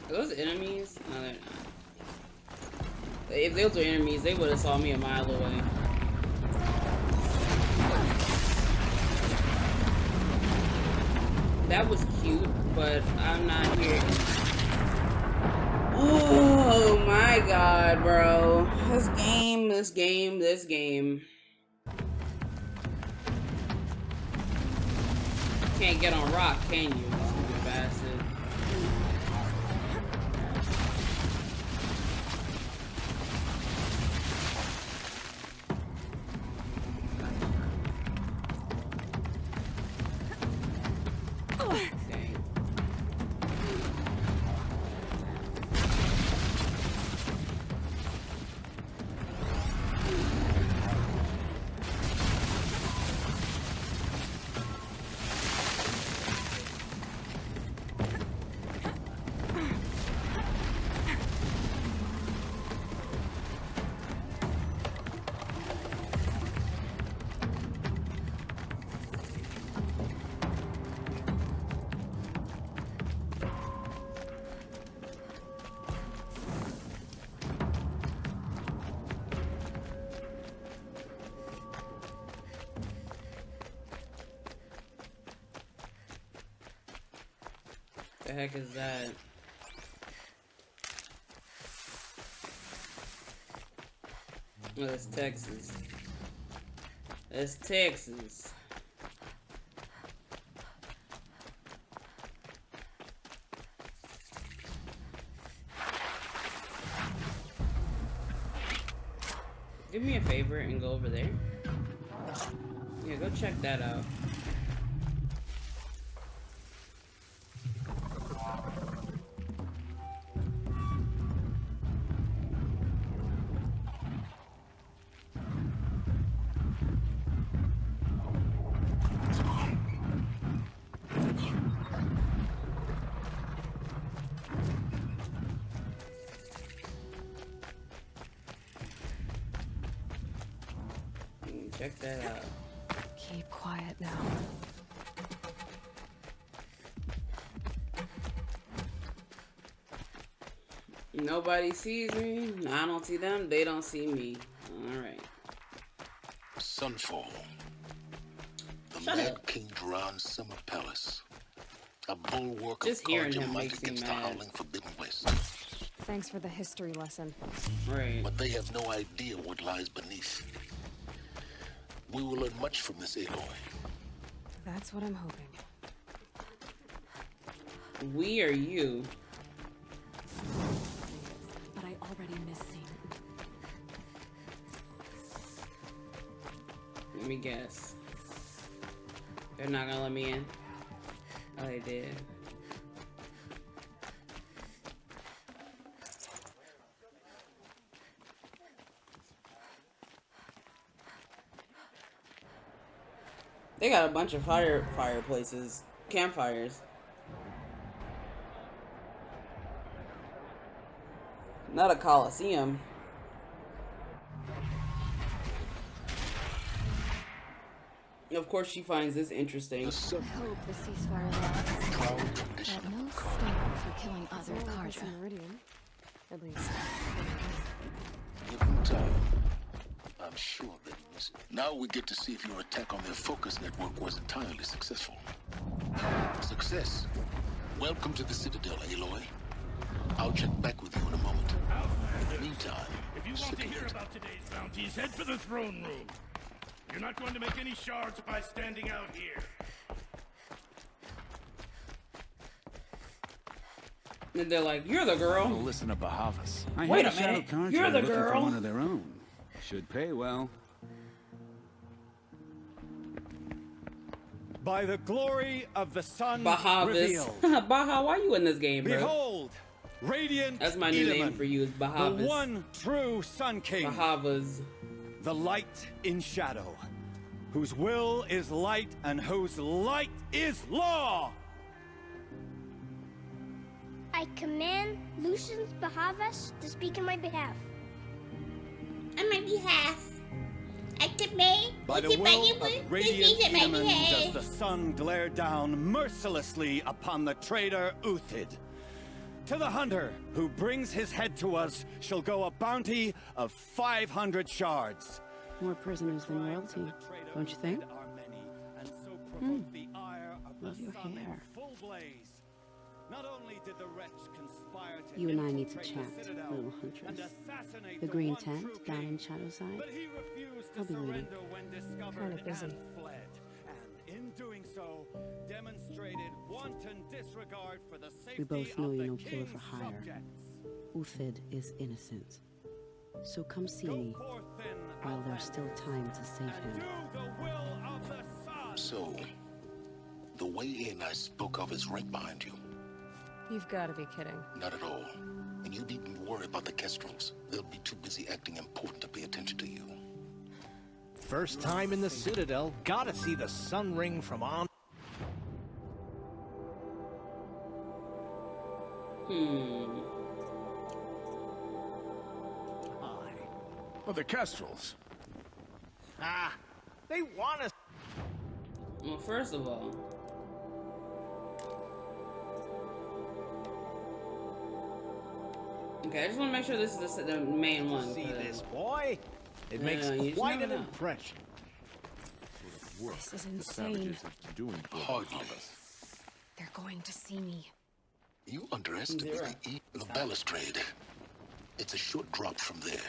Are those enemies? No, they're not. if those were enemies, they would have saw me a mile away. That was cute, but I'm not here. Oh my god, bro. This game. Can't get on rock, can you, stupid bastard? The heck is that? Oh, that's Texas. That's Texas. Do me a favor and go over there. Yeah, go check that out. Check that out. Keep quiet now. Nobody sees me. I don't see them. They don't see me. Alright. Sunfall. The Mad King Duran's summer palace. A bulwark Just of hearing cordial him might makes me against the mad. howling Forbidden West. Thanks for the history lesson. Right. But they have no idea what lies beneath. We will learn much from this Aloy. That's what I'm hoping. We are you. But I already miss seeing it. Let me guess. They're not gonna let me in? Oh, they did. They got a bunch of fireplaces, campfires. Not a coliseum. Of course, she finds this interesting. I hope the ceasefire lasts. At no stand for killing other Karja. Meridian, at least. Given time, I'm sure they miss it. Now we get to see if your attack on their focus network was entirely successful. Success. Welcome to the Citadel, Aloy. I'll check back with you in a moment. In the meantime, if you want to hear about today's bounties, head for the throne room. You're not going to make any shards by standing out here. And they're like, "You're the girl." Well, listen to Bahavas. Wait a minute. You're the girl. For one of their own. Should pay well. By the glory of the sun Bahavas. revealed. Baha, why you in this game, bro? Behold, radiant That's my new name Edaman, for you is Bahavas. the one true Sun King. Bahavas. The light in shadow, whose will is light and whose light is law. I command Lucius Bahavas to speak in my behalf. On my behalf. I command. By the will of radiant Edaman does the sun glare down mercilessly upon the traitor Uthid. To the hunter who brings his head to us shall go a bounty of 500 shards. More prisoners than royalty, don't you think? Love your hair. Not only did the wretch conspire to You and I need to infiltrate chat, the citadel little and huntress. assassinate The green one tent true down king, in Shadowside. but he refused to I'll be waiting. surrender when discovered Kinda busy. and fled. And in doing so, demonstrated wanton disregard for the safety We both know of you're the no killer king's for hire. subjects. Uthid is innocent. So come see Go me forth then, while there's still time to save and him. do the will of the sun. So, the way in I spoke of is right behind you. You've got to be kidding. Not at all. And you needn't worry about the Kestrels. They'll be too busy acting important to pay attention to you. First time in the Citadel, gotta see the sun ring from on. Well, the Kestrels. Ah, they want us. Well, first of all, okay, I just want to make sure this is the main one. See this, boy? It makes you just quite never an know. impression. This is insane. Hardly. They're going to see me. You underestimate the balustrade. It's a short drop from there.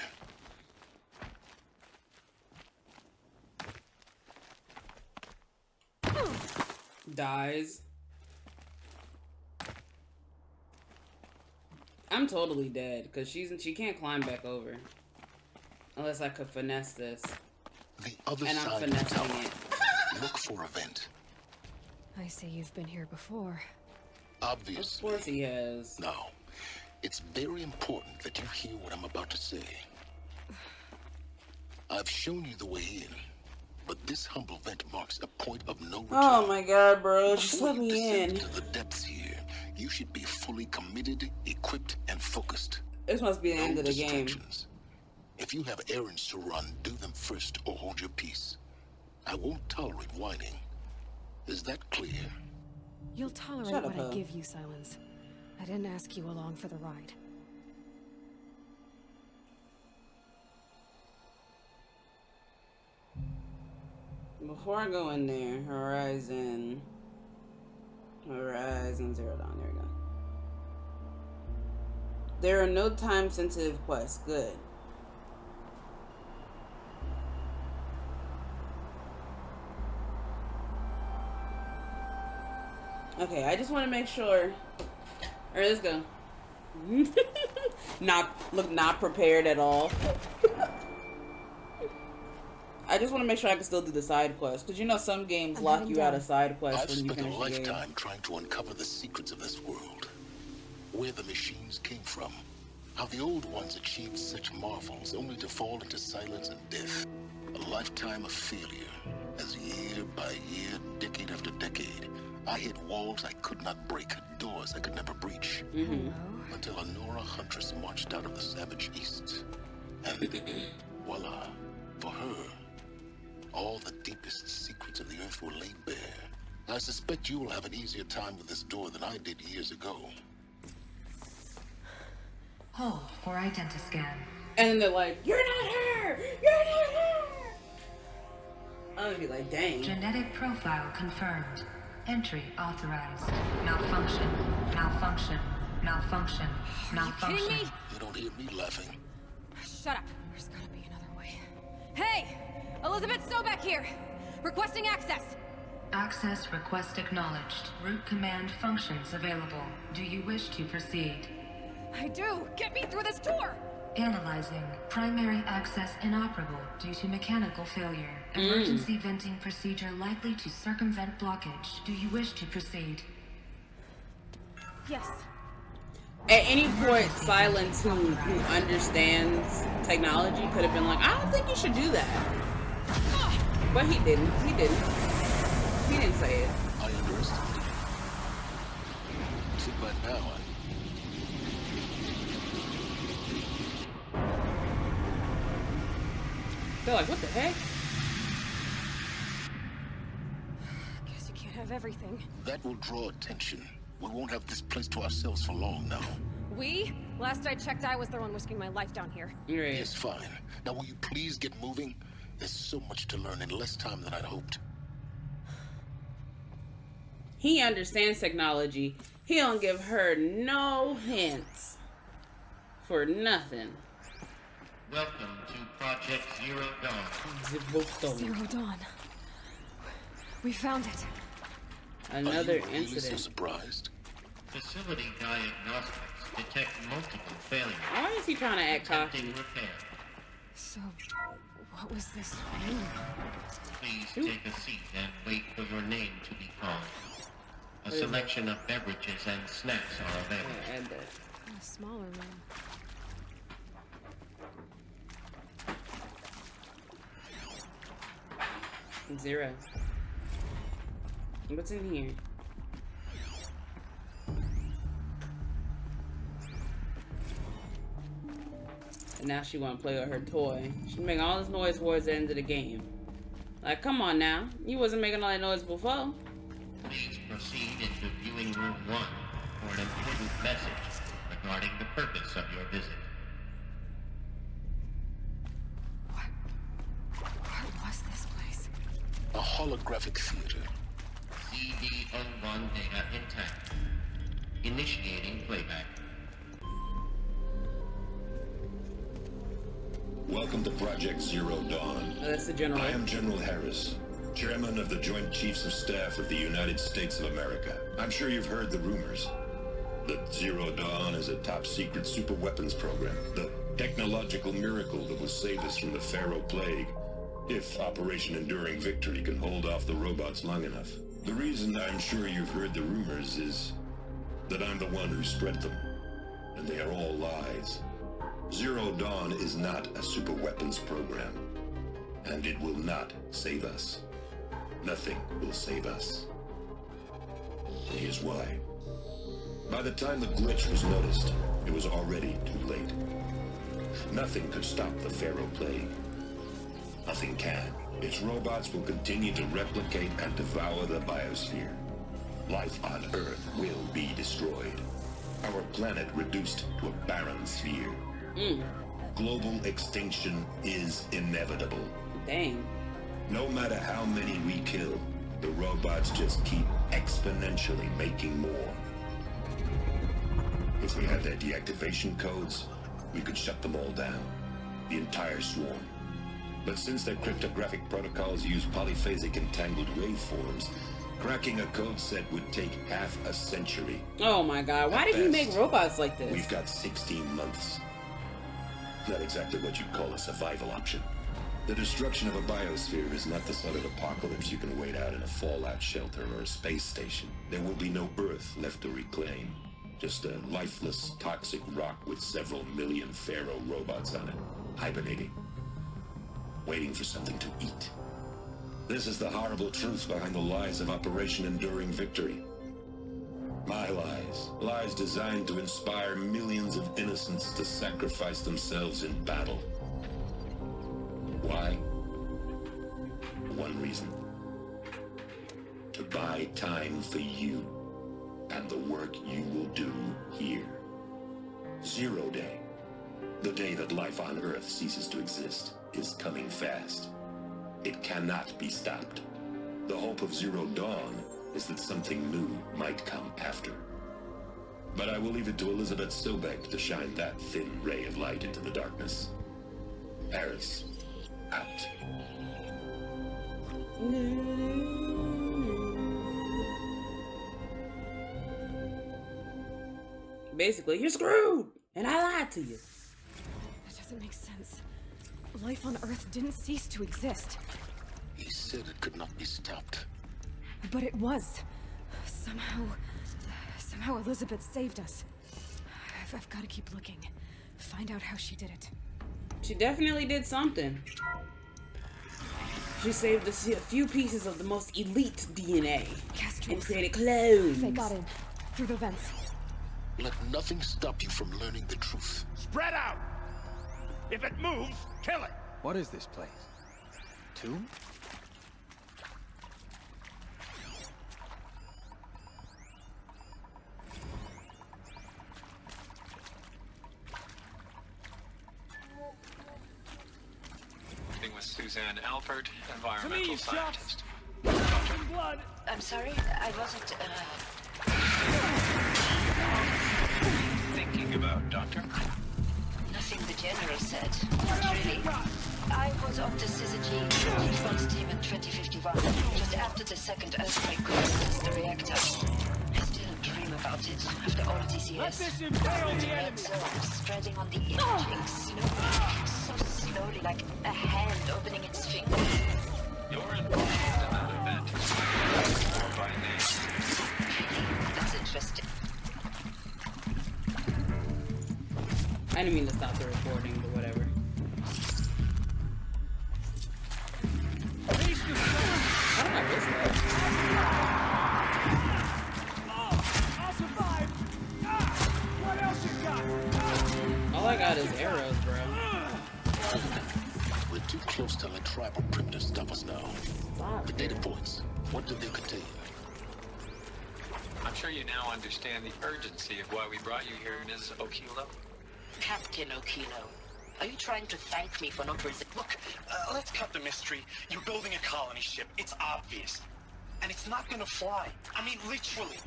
Dies. I'm totally dead because she can't climb back over unless I could finesse this. The other And I'm side of the finessing tower. it. Look for a vent. I see you've been here before. Obviously. Of course he has. Now, it's very important that you hear what I'm about to say. I've shown you the way in, but this humble vent marks a point of no return. Oh my god, bro. Just Before let you me descend in. to the depths here, you should be fully committed, equipped, and focused. This must be the end No of the game. distractions. If you have errands to run, do them first or hold your peace. I won't tolerate whining. Is that clear? You'll tolerate Shut what up, I Ho. give you, Sylens. I didn't ask you along for the ride. Before I go in there, Horizon Zero Dawn, there we go. There are no time-sensitive quests. Good. Okay, I just want to make sure. Alright, let's go. Not prepared at all. I just want to make sure I can still do the side quests, because you know some games lock you out of side quests I've when you spent a finish the game. lifetime trying to uncover the secrets of this world. Where the machines came from. How the old ones achieved such marvels only to fall into silence and death. A lifetime of failure. As year by year, decade after decade, I hit walls I could not break, doors I could never breach. Until a Nora huntress marched out of the savage east. And voila, for her, all the deepest secrets of the earth were laid bare. I suspect you will have an easier time with this door than I did years ago. Hold for identiscan. And then they're like, "You're not her! You're not her!" I'm gonna be like, "Dang." Genetic profile confirmed. Entry authorized. Malfunction. Malfunction. Malfunction. Malfunction. Kidding me? You don't hear me laughing. Shut up. There's gotta be another way. Hey! Elizabeth Sobek here! Requesting access! Access request acknowledged. Root command functions available. Do you wish to proceed? I do! Get me through this door! Analyzing. Primary access inoperable due to mechanical failure. Emergency venting procedure likely to circumvent blockage. Do you wish to proceed? Yes. At any point, Sylens, who understands technology, could have been like, "I don't think you should do that." But he didn't. He didn't. He didn't say it. I underestimated you. See, by now, They're like, "What the heck?" Guess you can't have everything. that will draw attention. We won't have this place to ourselves for long now. We? Last I checked, I was the one risking my life down here. Right. Yes, fine. Now will you please get moving? There's so much to learn in less time than I'd hoped. He understands technology. He don't give her no hints. For nothing. Welcome to Project Zero Dawn. Zero Dawn. We found it. Another Are you really so incident. surprised? Facility diagnostics detect multiple failures. Why is he trying to act cocky? Attempting repair. So, what was this room? Please take a seat and wait for your name to be called. A selection of beverages and snacks are available. A smaller room. Zero. What's in here? And now she wanna play with her toy. She's making all this noise towards the end of the game. Like, come on now. You wasn't making all that noise before. Please proceed into viewing room 1 for an important message regarding the purpose of your visit. What was this place? A holographic theater. CD01 data intact. Initiating playback. Welcome to Project Zero Dawn. Oh, that's the general. I am General Harris, Chairman of the Joint Chiefs of Staff of the United States of America. I'm sure you've heard the rumors that Zero Dawn is a top-secret superweapons program, the technological miracle that will save us from the Pharaoh Plague, if Operation Enduring Victory can hold off the robots long enough. The reason I'm sure you've heard the rumors is that I'm the one who spread them, and they are all lies. Zero Dawn is not a superweapons program, and it will not save us. Nothing will save us. Here's why. By the time the glitch was noticed, it was already too late. Nothing could stop the Pharaoh Plague. Nothing can. Its robots will continue to replicate and devour the biosphere. Life on Earth will be destroyed. Our planet reduced to a barren sphere. Global extinction is inevitable. Dang. No matter how many we kill, the robots just keep exponentially making more. If we had their deactivation codes, we could shut them all down. The entire swarm. But since their cryptographic protocols use polyphasic entangled waveforms, cracking a code set would take half a century. Oh my god, why did he make robots like this? We've got 16 months. Not exactly what you'd call a survival option. The destruction of a biosphere is not the sort of apocalypse you can wait out in a fallout shelter or a space station. There will be no Earth left to reclaim. Just a lifeless, toxic rock with several million Pharaoh robots on it, hibernating, waiting for something to eat. This is the horrible truth behind the lies of Operation Enduring Victory. My lies. Lies designed to inspire millions of innocents to sacrifice themselves in battle. Why? One reason. To buy time for you and the work you will do here. Zero Day, the day that life on Earth ceases to exist, is coming fast. It cannot be stopped. The hope of Zero Dawn is that something new might come after. But I will leave it to Elizabeth Sobek to shine that thin ray of light into the darkness. Harris, out. Basically, you're screwed, and I lied to you. That doesn't make sense. Life on Earth didn't cease to exist. He said it could not be stopped. But it was. Somehow Elizabeth saved us. I've got to keep looking. Find out how she did it. She definitely did something. She saved us a few pieces of the most elite DNA and created clones. They got in through the vents. Let nothing stop you from learning the truth. Spread out! If it moves, kill it! What is this place? Tomb? Suzanne Alpert, environmental scientist. Blood. I'm sorry, I wasn't, Thinking about, Doctor? Nothing the General said. Not really. I was on the syzygy response team in 2051, just after the second earthquake collapsed the reactor. I still dream about it after all these years. Let this impale the enemy! Spreading on the imaging slowly, so slowly, like a hand opening its fingers. You're involved in that event. Or by name. That's interesting. I didn't mean to stop the recording, but whatever. How did I miss that? I'll survive! What else you got? All I got is arrows, bro. We're too close to the tribal primitive to stop us now. The data points, what do they contain? I'm sure you now understand the urgency of why we brought you here, Ms. Okilo. Captain Okilo, are you trying to thank me for not resisting? Look, let's cut the mystery. You're building a colony ship. It's obvious. And it's not gonna fly. I mean, literally.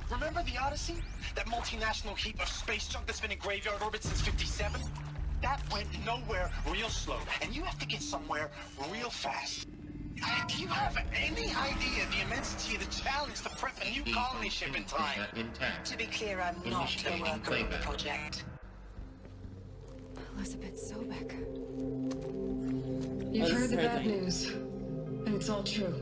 Remember the Odyssey? That multinational heap of space junk that's been in graveyard orbit since 57? That went nowhere real slow. And you have to get somewhere real fast. Do you have any idea the immensity of the challenge to prep a new colony ship in time? To be clear, I'm not a worker on the project. Elizabeth Sobek. You've heard the bad news, and it's all true.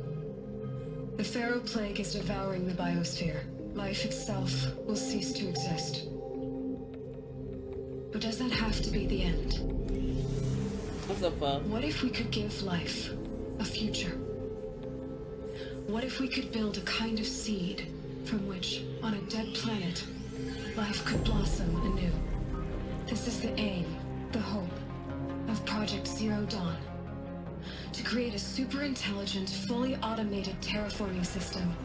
The Pharaoh Plague is devouring the biosphere. Life itself will cease to exist. But does that have to be the end? What's up, Bob? What if we could give life a future? What if we could build a kind of seed from which, on a dead planet, life could blossom anew? This is the aim, the hope, of Project Zero Dawn. To create a super-intelligent, fully automated terraforming system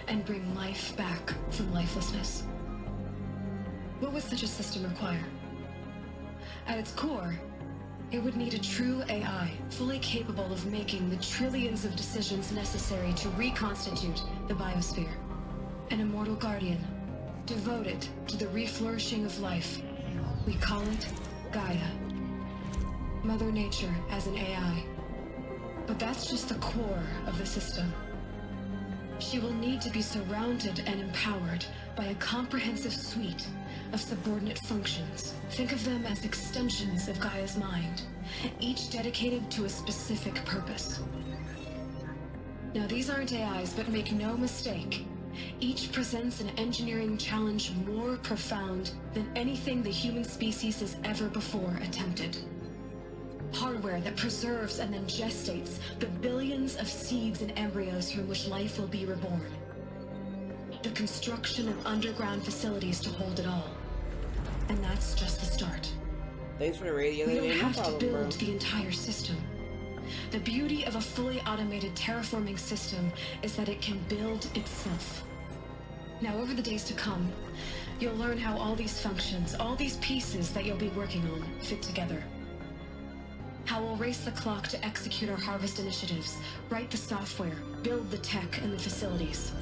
and bring life back from lifelessness. What would such a system require? At its core, it would need a true AI, fully capable of making the trillions of decisions necessary to reconstitute the biosphere. An immortal guardian, devoted to the reflourishing of life. We call it Gaia. Mother Nature as an AI. But that's just the core of the system. She will need to be surrounded and empowered by a comprehensive suite of subordinate functions. Think of them as extensions of Gaia's mind, each dedicated to a specific purpose. Now, these aren't AIs, but make no mistake, each presents an engineering challenge more profound than anything the human species has ever before attempted. Hardware that preserves and then gestates the billions of seeds and embryos from which life will be reborn. The construction of underground facilities to hold it all. And that's just the start. Thanks for the radio. We don't No have to problem, build bro. the entire system. The beauty of a fully automated terraforming system is that it can build itself. Now, over the days to come, you'll learn how all these functions, all these pieces that you'll be working on, fit together. How we'll race the clock to execute our harvest initiatives, write the software, build the tech and the facilities.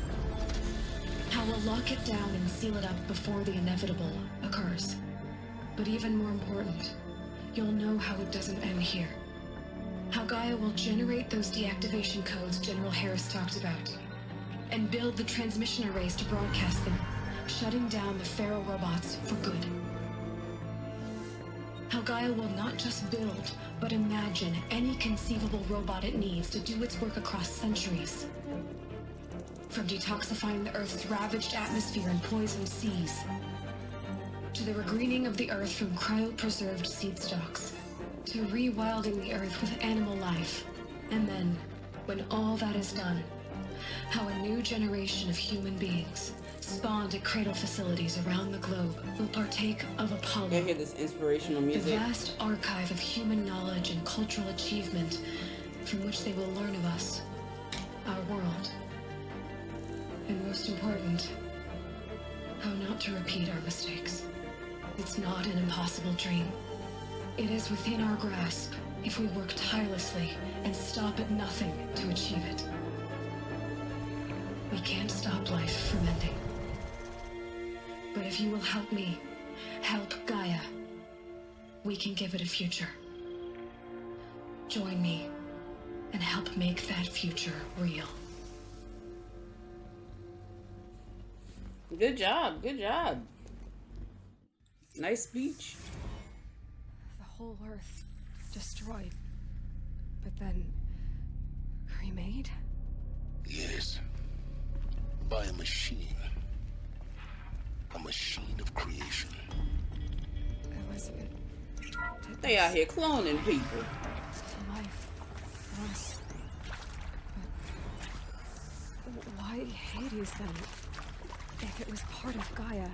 How we'll lock it down and seal it up before the inevitable occurs. But even more important, you'll know how it doesn't end here. How Gaia will generate those deactivation codes General Harris talked about, and build the transmission arrays to broadcast them, shutting down the Pharaoh robots for good. How Gaia will not just build, but imagine any conceivable robot it needs to do its work across centuries. From detoxifying the Earth's ravaged atmosphere and poisoned seas, to the regreening of the Earth from cryopreserved seed stalks, to rewilding the Earth with animal life. And then, when all that is done, how a new generation of human beings, spawned at cradle facilities around the globe, will partake of Apollo. I hear this inspirational music. The vast archive of human knowledge and cultural achievement from which they will learn of us, our world. And most important, how not to repeat our mistakes. It's not an impossible dream. It is within our grasp, if we work tirelessly and stop at nothing to achieve it. We can't stop life from ending. But if you will help me, help Gaia, we can give it a future. Join me and help make that future real. Good job, good job. Nice speech. The whole Earth destroyed, but then remade? Yes. By a machine. A machine of creation. It was... They out here cloning people. Life. Once. But why Hades then? If it was part of Gaia,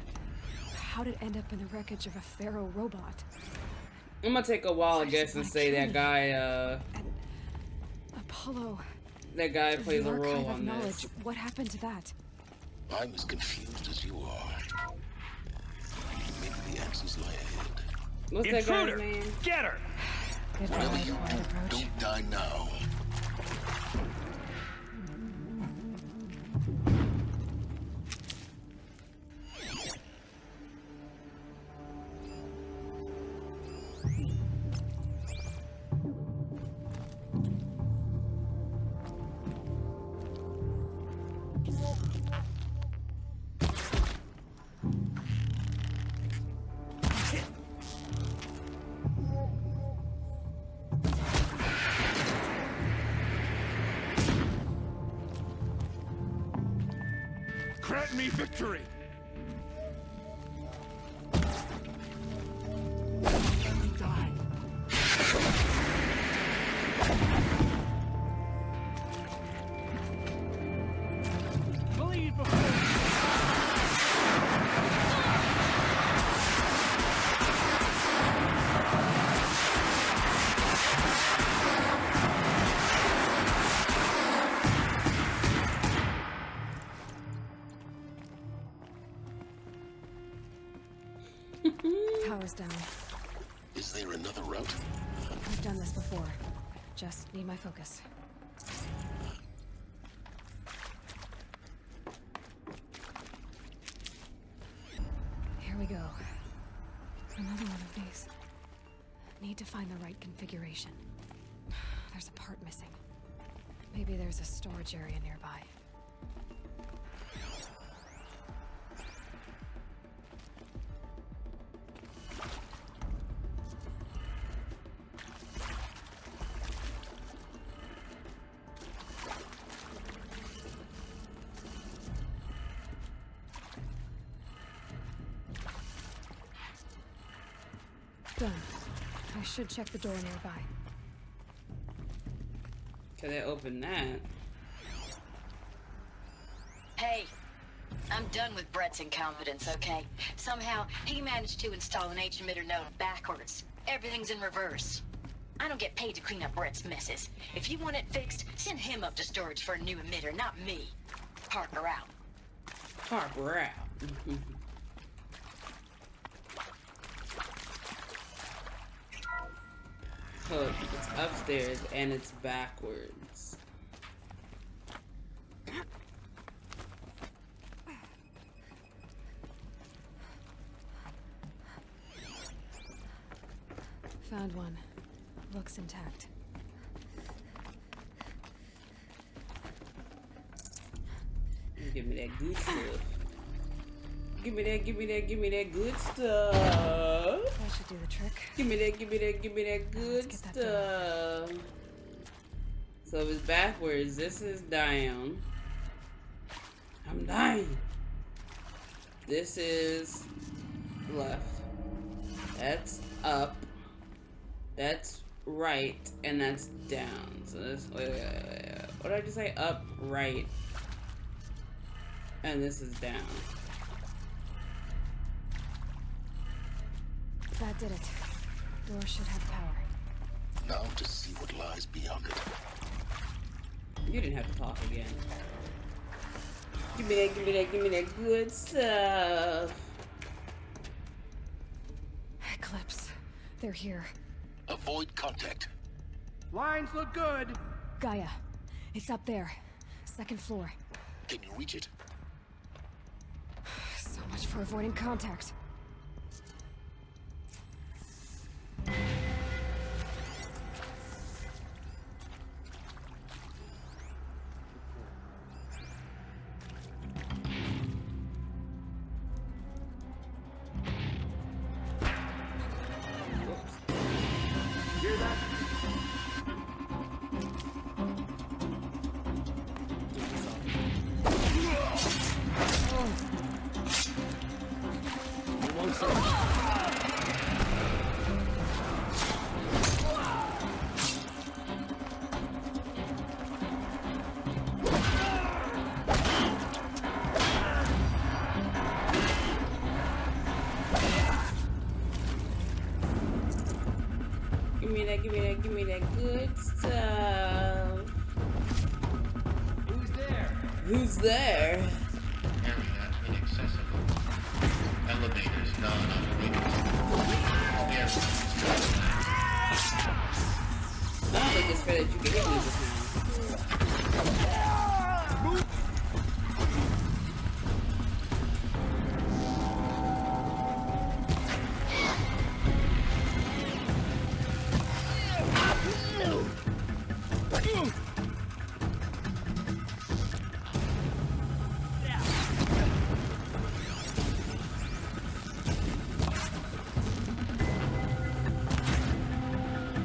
how did it end up in the wreckage of a pharaoh robot? I'm gonna take a while, I guess, and say that guy, Apollo. That guy plays a role on knowledge. this. What happened to that? I'm as confused as you are. Maybe the answers lie ahead. What's that guy's name? Get her! Whatever you do, don't die now. Grant me victory! Die. Bleed before... Power's down. Is there another route? I've done this before. Just need my focus. Here we go. Another one of these. Need to find the right configuration. There's a part missing. Maybe there's a storage area nearby. Done. I should check the door nearby. Can they open that? Hey, I'm done with Brett's incompetence, okay? Somehow, he managed to install an H-emitter node backwards. Everything's in reverse. I don't get paid to clean up Brett's messes. If you want it fixed, send him up to storage for a new emitter, not me. Parker out. Parker out. Look, it's upstairs and it's backwards. Found one. Looks intact. Give me that good stuff. Give me that, give me that, give me that good stuff. That should do the trick. Give me that, give me that, give me that good stuff. So if it's backwards, this is down. I'm dying. This is left. That's up. That's right, and that's down. So this, wait. What did I just say? Up, right, and this is down. That did it. Door should have power. Now to see what lies beyond it. You didn't have to talk again. Give me that, give me that, give me that good stuff. Eclipse. They're here. Avoid contact. Lines look good. Gaia, it's up there. 2nd floor. Can you reach it? So much for avoiding contact. Hear that? Give me that good stuff. Who's there? Who's there? Area inaccessible. Elevators non-operational. I don't think it's fair that you can hit me this now.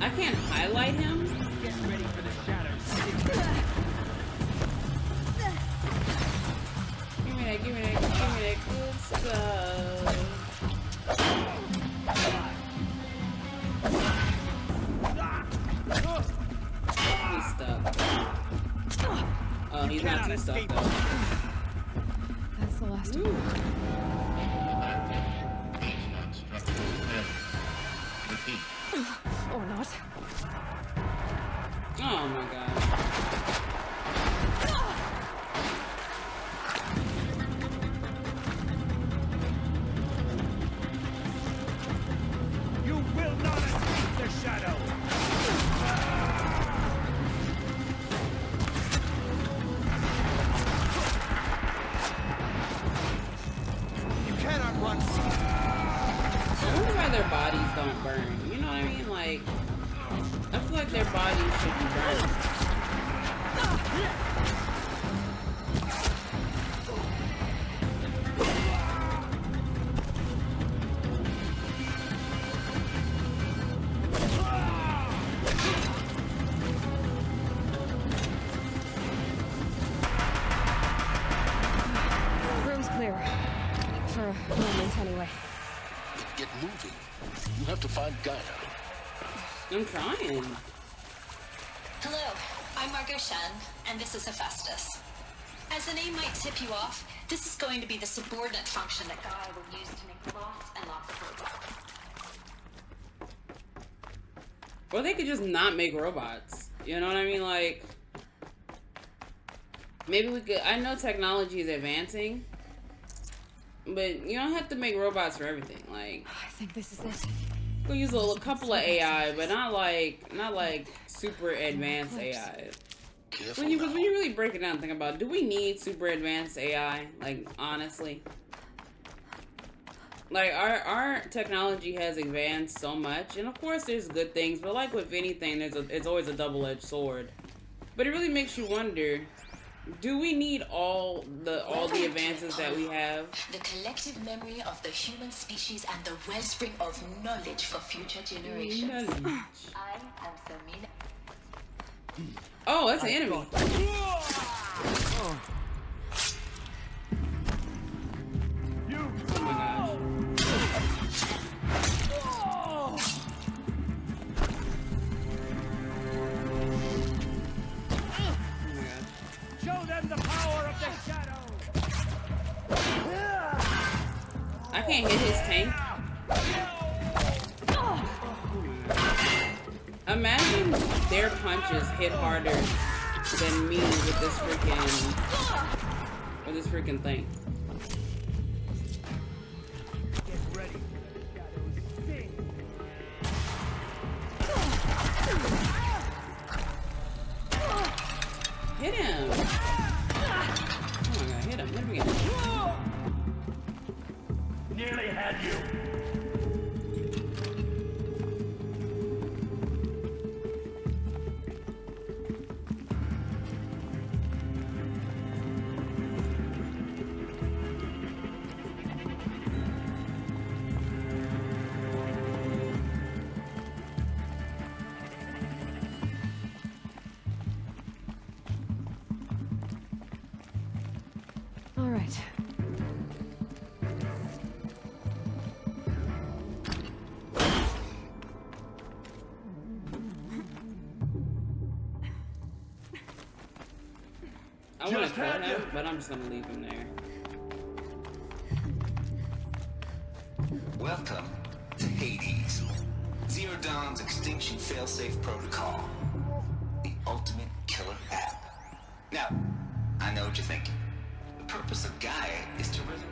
I can't highlight him. Get ready for the shadows. Give me that good stuff. He's stuck. Oh, he's not too stuck though. That's the last one. Repeat. Or not. Oh my god. You will not escape the shadow. You cannot run. I wonder why their bodies don't burn. You know what I mean? Like, I feel like their bodies should be burned. Room's clear. For a moment, anyway. Get moving. You have to find Gaia. I'm trying. Hello, I'm Margot Shen, and this is Hephaestus. As the name might tip you off, this is going to be the subordinate function that Gaia will use to make lots and lots of robots. Or they could just not make robots. You know what I mean? Like, maybe we could. I know technology is advancing, but you don't have to make robots for everything. Like, I think this is it. we'll use a couple of AI, but not like super advanced AI. When you really break it down and think about it, do we need super advanced AI? Like, honestly. Like, our technology has advanced so much, and of course there's good things, but like with anything, it's always a double-edged sword. But it really makes you wonder, do we need all the advances that we have? The collective memory of the human species and the wellspring of knowledge for future generations. I am Samina. Oh, that's an enemy. You. Oh my gosh. Show them the power of the shadow. I can't hit his tank. Imagine their punches hit harder than me with this freaking thing. Get ready for the shadows. Sting. right. I want to kill him, but I'm just gonna leave him there. Welcome to Hades. Zero Dawn's extinction failsafe protocol. The ultimate killer app. Now, I know what you're thinking. The purpose of Gaia is to resurrect.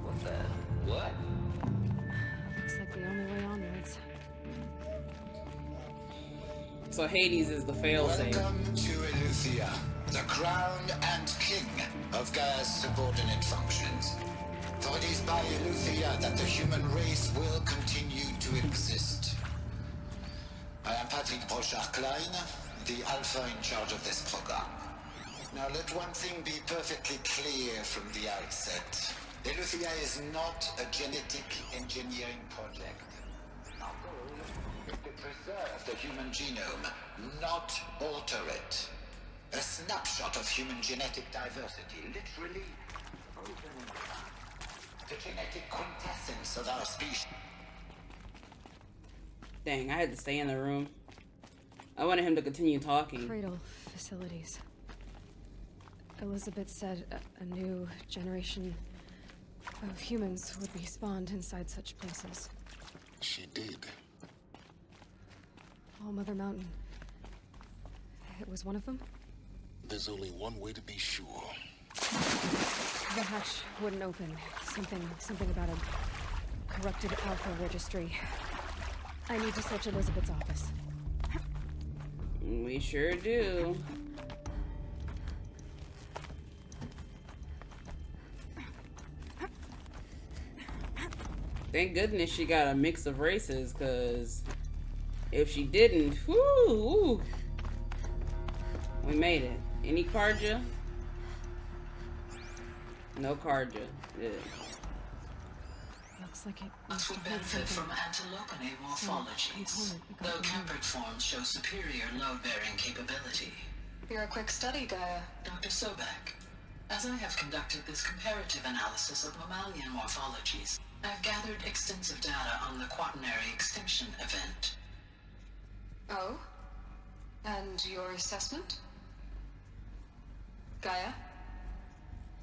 What the? What? Looks like the only way onwards. So Hades is the failsafe. Welcome to Eleuthia, the crown and king of Gaia's subordinate functions. For it is by Eleuthia that the human race will continue to exist. I am Patrick Brochard-Klein, the Alpha in charge of this program. Now let one thing be perfectly clear from the outset. Eleuthia is not a genetic engineering project. Our goal is to preserve the human genome, not alter it. A snapshot of human genetic diversity, literally frozen in time. The genetic quintessence of our species. Dang, I had to stay in the room. I wanted him to continue talking. Cradle facilities. Elizabeth said a new generation of humans would be spawned inside such places. She did. All Mother Mountain. It was one of them? There's only one way to be sure. The hatch wouldn't open. Something about a corrupted Alpha registry. I need to search Elizabeth's office. We sure do. Thank goodness she got a mix of races, because if she didn't, whoo, we made it. Any Karja? No Karja. Good. Looks like it Us would benefit from antilopine morphologies, though tempered forms show superior load-bearing capability. You're a quick study, Gaia. Dr. Sobek, as I have conducted this comparative analysis of mammalian morphologies, I've gathered extensive data on the quaternary extinction event. Oh? And your assessment? Gaia?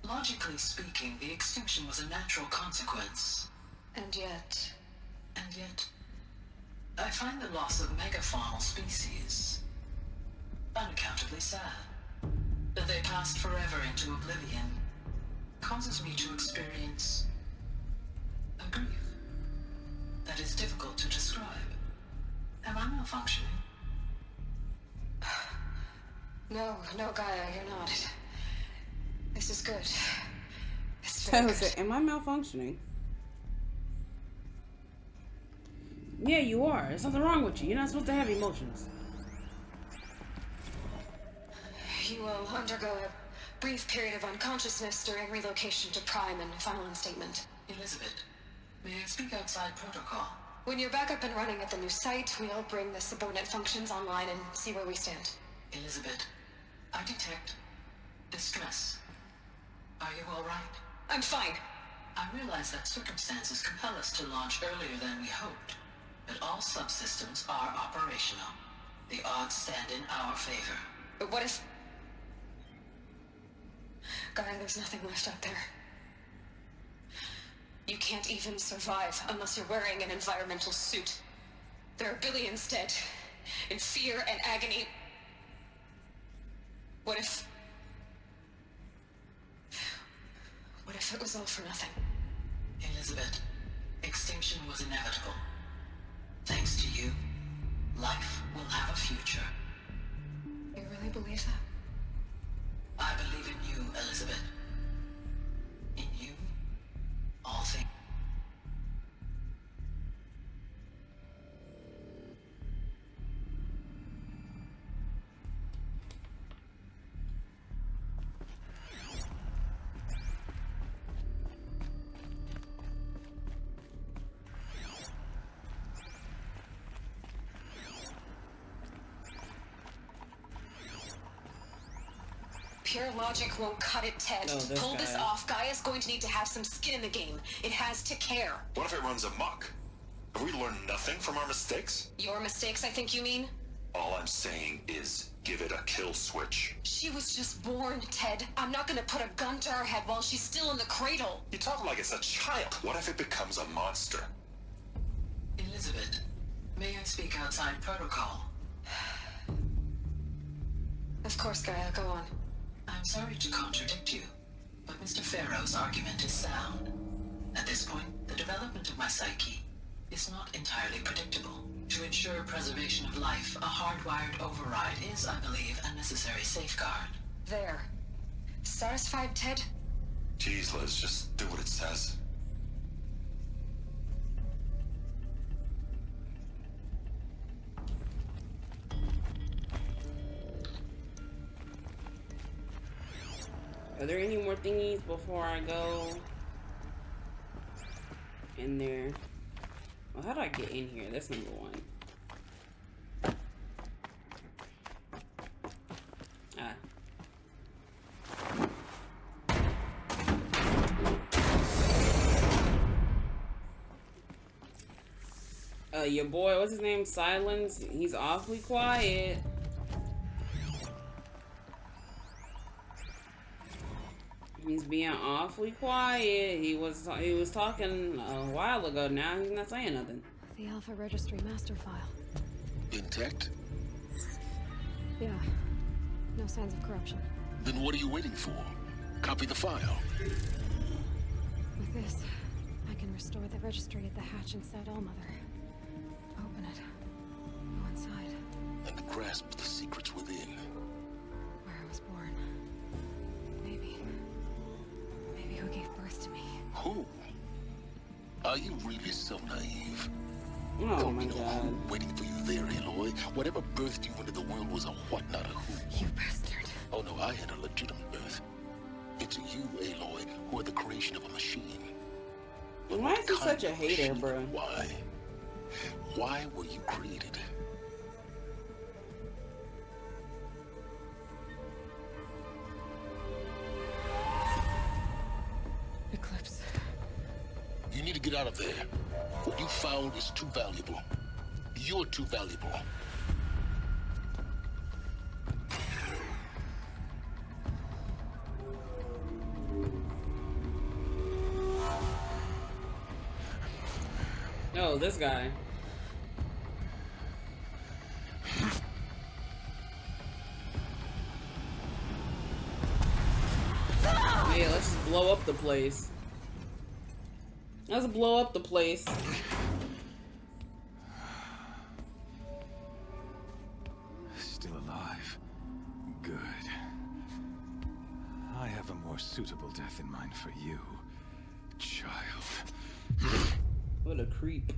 Logically speaking, the extinction was a natural consequence. And yet, I find the loss of megafaunal species unaccountably sad. That they passed forever into oblivion causes me to experience a grief that is difficult to describe. Am I malfunctioning? No, Gaia, you're not. This is good. It's I very was good. like, am I malfunctioning? Yeah, you are. There's something wrong with you. You're not supposed to have emotions. You will undergo a brief period of unconsciousness during relocation to Prime and final instatement. Elizabeth, may I speak outside protocol? When you're back up and running at the new site, we'll bring the subordinate functions online and see where we stand. Elizabeth, I detect distress. Are you all right? I'm fine. I realize that circumstances compel us to launch earlier than we hoped, but all subsystems are operational. The odds stand in our favor. But what if... Gaia, there's nothing left out there. You can't even survive unless you're wearing an environmental suit. There are billions dead, in fear and agony. What if it was all for nothing? Elizabeth, extinction was inevitable. Thanks to you, life will have a future. You really believe that? I believe in you, Elizabeth. In you, all things. Pure logic won't cut it, Ted. Oh, Pull this off, Gaia's going to need to have some skin in the game. It has to care. What if it runs amok? Have we learned nothing from our mistakes? Your mistakes, I think you mean? All I'm saying is, give it a kill switch. She was just born, Ted. I'm not gonna put a gun to her head while she's still in the cradle. You talk like it's a child. What if it becomes a monster? Elizabeth, may I speak outside protocol? Of course, Gaia, go on. I'm sorry to contradict you, but Mr. Farrow's argument is sound. At this point, the development of my psyche is not entirely predictable. To ensure preservation of life, a hardwired override is, I believe, a necessary safeguard. There. Satisfied, Ted? Jeez, Liz, just do what it says. Are there any more thingies before I go in there? Well, how do I get in here? That's number one. Your boy, what's his name? Sylens. He's awfully quiet. He's being awfully quiet. He was talking a while ago. Now he's not saying nothing. The Alpha Registry master file. Intact? Yeah. No signs of corruption. Then what are you waiting for? Copy the file. With this, I can restore the registry at the hatch inside Allmother. Open it. Go inside. And grasp the secrets within. Where I was born. Maybe who gave birth to me. Who? Are you really so naive? Oh my God. Waiting for you there, Aloy. Whatever birthed you into the world was a what, not a who. You bastard. Oh no, I had a legitimate birth. It's you, Aloy, who are the creation of a machine. But why is he such a hater, bro? Why? Why were you created? Eclipse. You need to get out of there. What you found is too valuable. You're too valuable. Oh, this guy. Yeah, let's just blow up the place. Let's blow up the place. Still alive. Good. I have a more suitable death in mind for you, child. What a creep.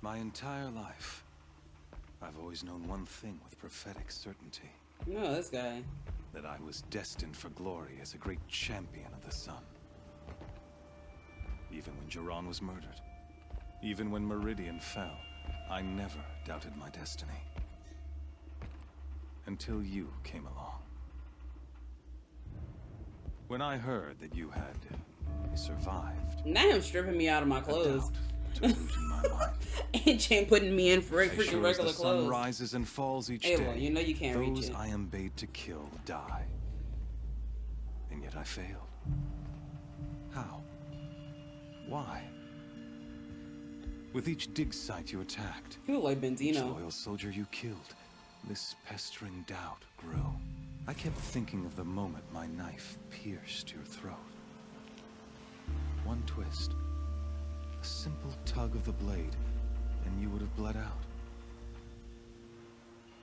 My entire life, I've always known one thing with prophetic certainty. No, this guy. That I was destined for glory as a great champion of the sun. Even when Jiran was murdered, even when Meridian fell, I never doubted my destiny. Until you came along. When I heard that you had survived. Now him stripping me out of my clothes. Took root in my mind. And Chain putting me in freaking As regular the clothes. sun rises and falls each Hey, day. well, you know you can't reach those it. I am bade to kill die. And yet I failed. How? Why? With each dig site you attacked, You look like each Benzino. loyal soldier you killed, this pestering doubt grew. I kept thinking of the moment my knife pierced your throat. One twist, a simple tug of the blade, and you would have bled out.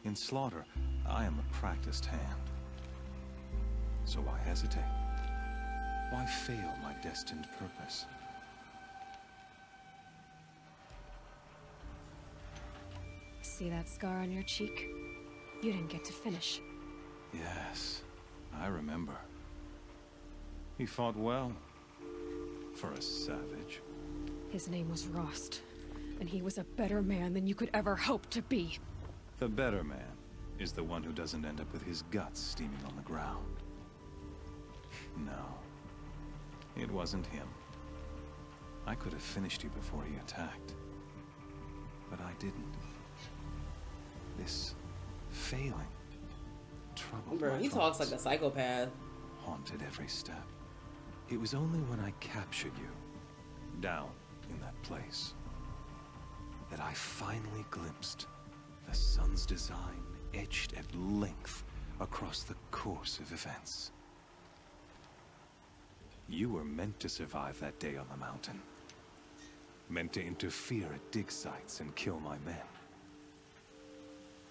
In slaughter, I am a practiced hand. So why hesitate? Why fail my destined purpose? See that scar on your cheek? You didn't get to finish. Yes, I remember. He fought well, for a savage. His name was Rost, and he was a better man than you could ever hope to be. The better man is the one who doesn't end up with his guts steaming on the ground. No, it wasn't him. I could have finished you before he attacked, but I didn't. This failing troubled Bro, my he talks like thoughts, a psychopath. haunted every step. It was only when I captured you, down in that place, that I finally glimpsed the sun's design etched at length across the course of events. You were meant to survive that day on the mountain. Meant to interfere at dig sites and kill my men.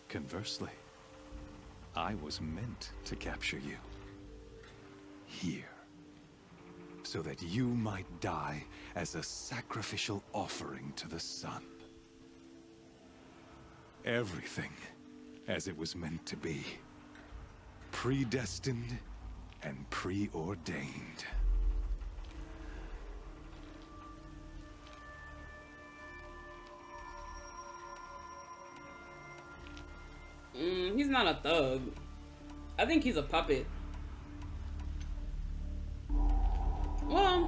Conversely, I was meant to capture you. Here. So that you might die as a sacrificial offering to the sun. Everything as it was meant to be. Predestined and preordained. He's not a thug. I think he's a puppet. Well,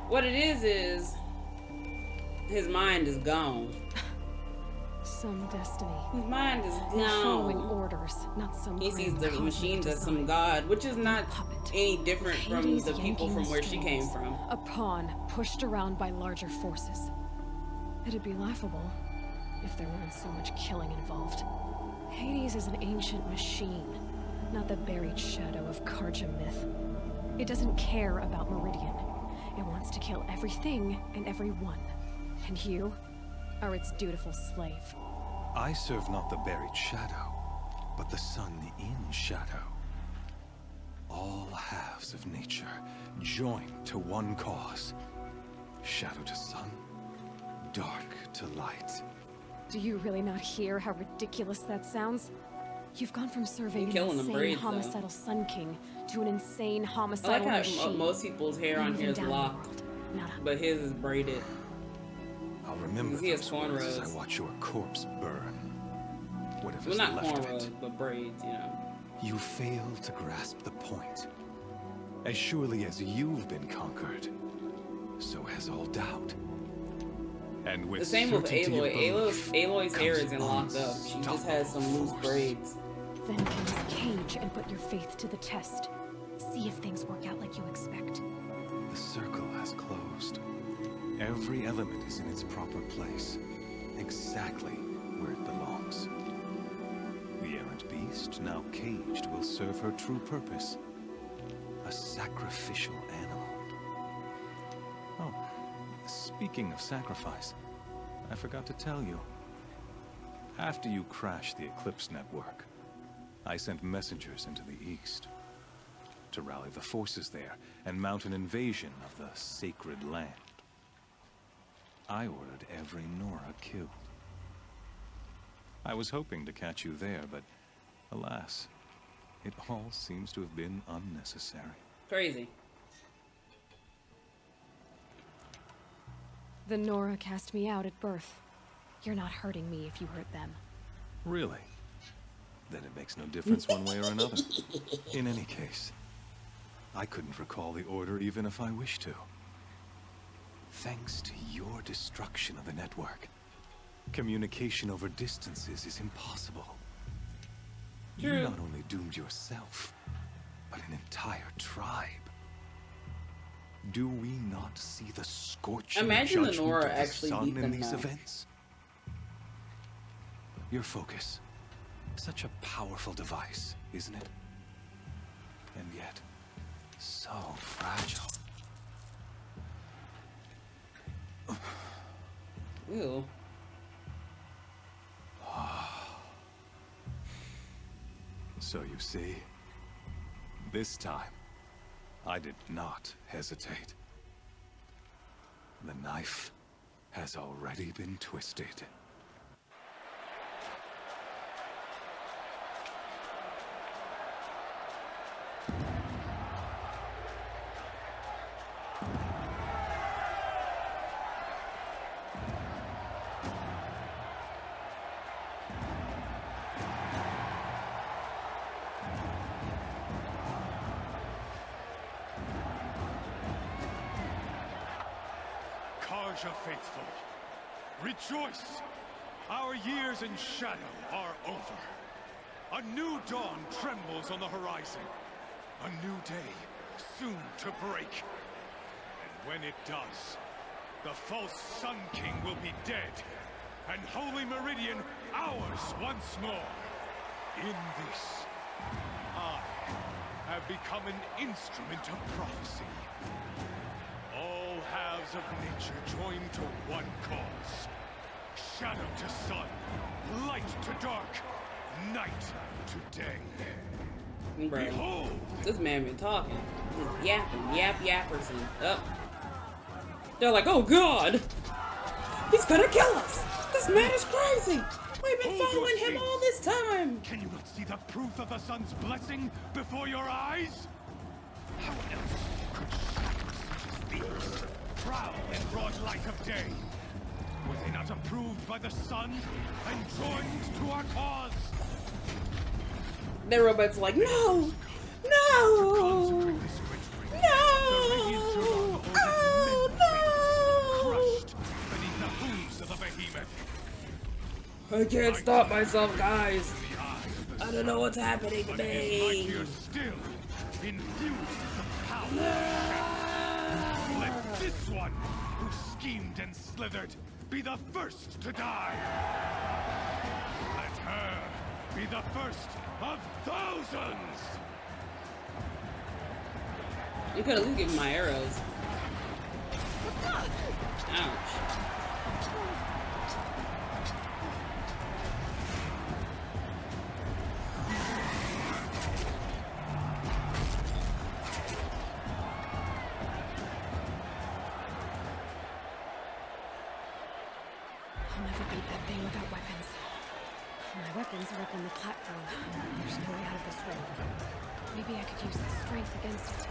what it is his mind is gone. Some destiny. His mind is You're gone. following orders, not some. He sees grand the cosmic machines as some design. god, which is not any different from Hades the people yanking from the where she came strings, from. A pawn pushed around by larger forces. It'd be laughable if there weren't so much killing involved. Hades is an ancient machine, not the buried shadow of Karja myth. It doesn't care about Meridian. It wants to kill everything and everyone. And you are its dutiful slave. I serve not the buried shadow, but the sun in shadow. All halves of nature joined to one cause. Shadow to sun, dark to light. Do you really not hear how ridiculous that sounds? You've gone from serving an killing them insane braids, though. homicidal Sun King to an insane I like homicidal how machine. most people's hair on Moving here is down the locked, world, not up. but his is braided. I'll remember He has those words as I cornrows. watch your corpse burn. Whatever's Well, not left of cornrows, it. but braids, you know. You fail to grasp the point. As surely as you've been conquered, so has all doubt. And with The same with certainty of Aloy. belief Aloy's hair comes isn't locked up. She just has some loose force. braids. Then enter this cage and put your faith to the test. See if things work out like you expect. The circle has closed. Every element is in its proper place, exactly where it belongs. The errant beast, now caged, will serve her true purpose. A sacrificial animal. Oh, speaking of sacrifice, I forgot to tell you. After you crashed the Eclipse network, I sent messengers into the east to rally the forces there and mount an invasion of the sacred land. I ordered every Nora killed. I was hoping to catch you there, but alas, it all seems to have been unnecessary. Crazy. The Nora cast me out at birth. You're not hurting me if you hurt them. Really? Then it makes no difference one way or another. In any case, I couldn't recall the order even if I wished to. Thanks to your destruction of the network, communication over distances is impossible. You True. not only doomed yourself, but an entire tribe. Do we not see the scorching Imagine the judgment Nora of the actually sun beat in them these now. events? Your focus. Such a powerful device, isn't it? And yet, so fragile. Ew. So you see, this time, I did not hesitate. The knife has already been twisted. Avenger faithful. Rejoice! Our years in shadow are over. A new dawn trembles on the horizon. A new day soon to break. And when it does, the false Sun King will be dead, and Holy Meridian ours once more. In this, I have become an instrument of prophecy. All halves of nature join to one cause. Shadow to sun, light to dark, night to day. Bro, behold! This man been talking. Just yapping, yapperson. Up. They're like, oh god! He's gonna kill us! This man is crazy! We've been following him all this time! Can you not see the proof of the sun's blessing before your eyes? How else could shadows such as these prowl in broad light of day? Were they not approved by the sun and joined to our cause? The robot's like, no! No! No! Oh, no! Crushed beneath the hooves of the behemoth. I can't stop myself, guys. I don't know what's happening to me. Still infused with power. Let this one, who schemed and slithered, be the first to die. Let her be the first of thousands. You could at least give me my arrows. Ouch. I'll never beat that thing without weapons. My weapons are up on the platform. There's no way out of this room. Maybe I could use its strength against it.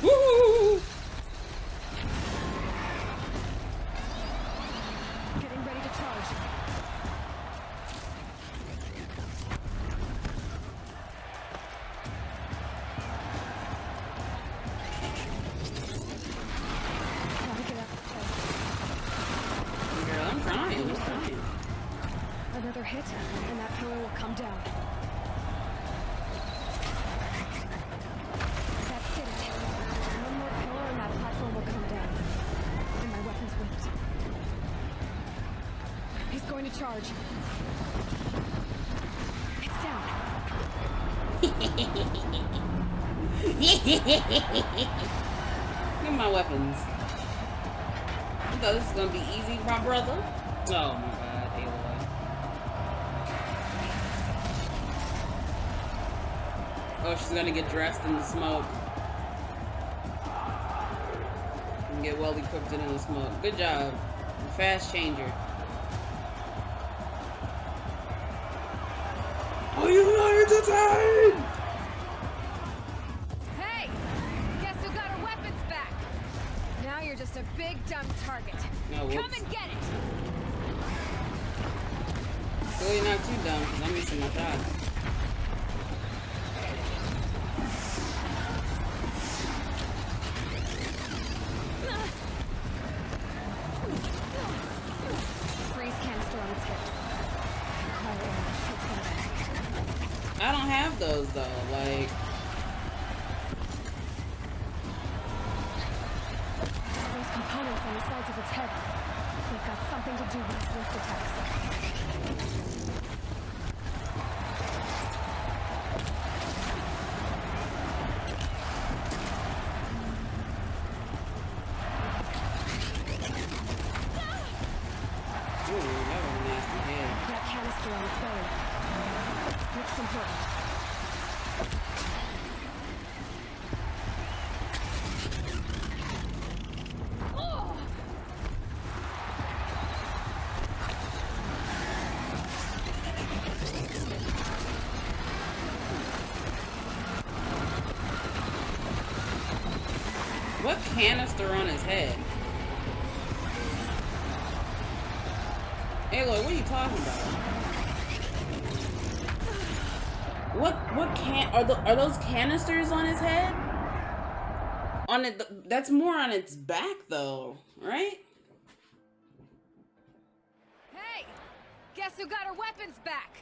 Woo! Getting ready to charge. I'm trying. Another hit, and that pillar will come down. That's it. One more pillar, and that platform will come down. And my weapon's whipped. He's going to charge. It's down. Look at my weapons. I thought this was gonna be easy, my brother. Oh my god, Aloy. Oh, she's gonna get dressed in the smoke. And get well equipped in the smoke. Good job. Fast changer. Are you entertained? Hey! Guess who got our weapons back? Now you're just a big dumb target. No, Come whoops. and get it! So you're not too dumb, because I'm missing my shot. Freeze canister on its hips. Quiet arrow shoots him back. I don't have those though, like. Those components on the sides of its head. They've got something to do with its lift attacks. Ooh, that was a nasty head. That canister on its belly. Looks important. What canister on his head? Aloy, what are you talking about? What can are those canisters on his head? On it, that's more on its back though, right? Hey! Guess who got our weapons back?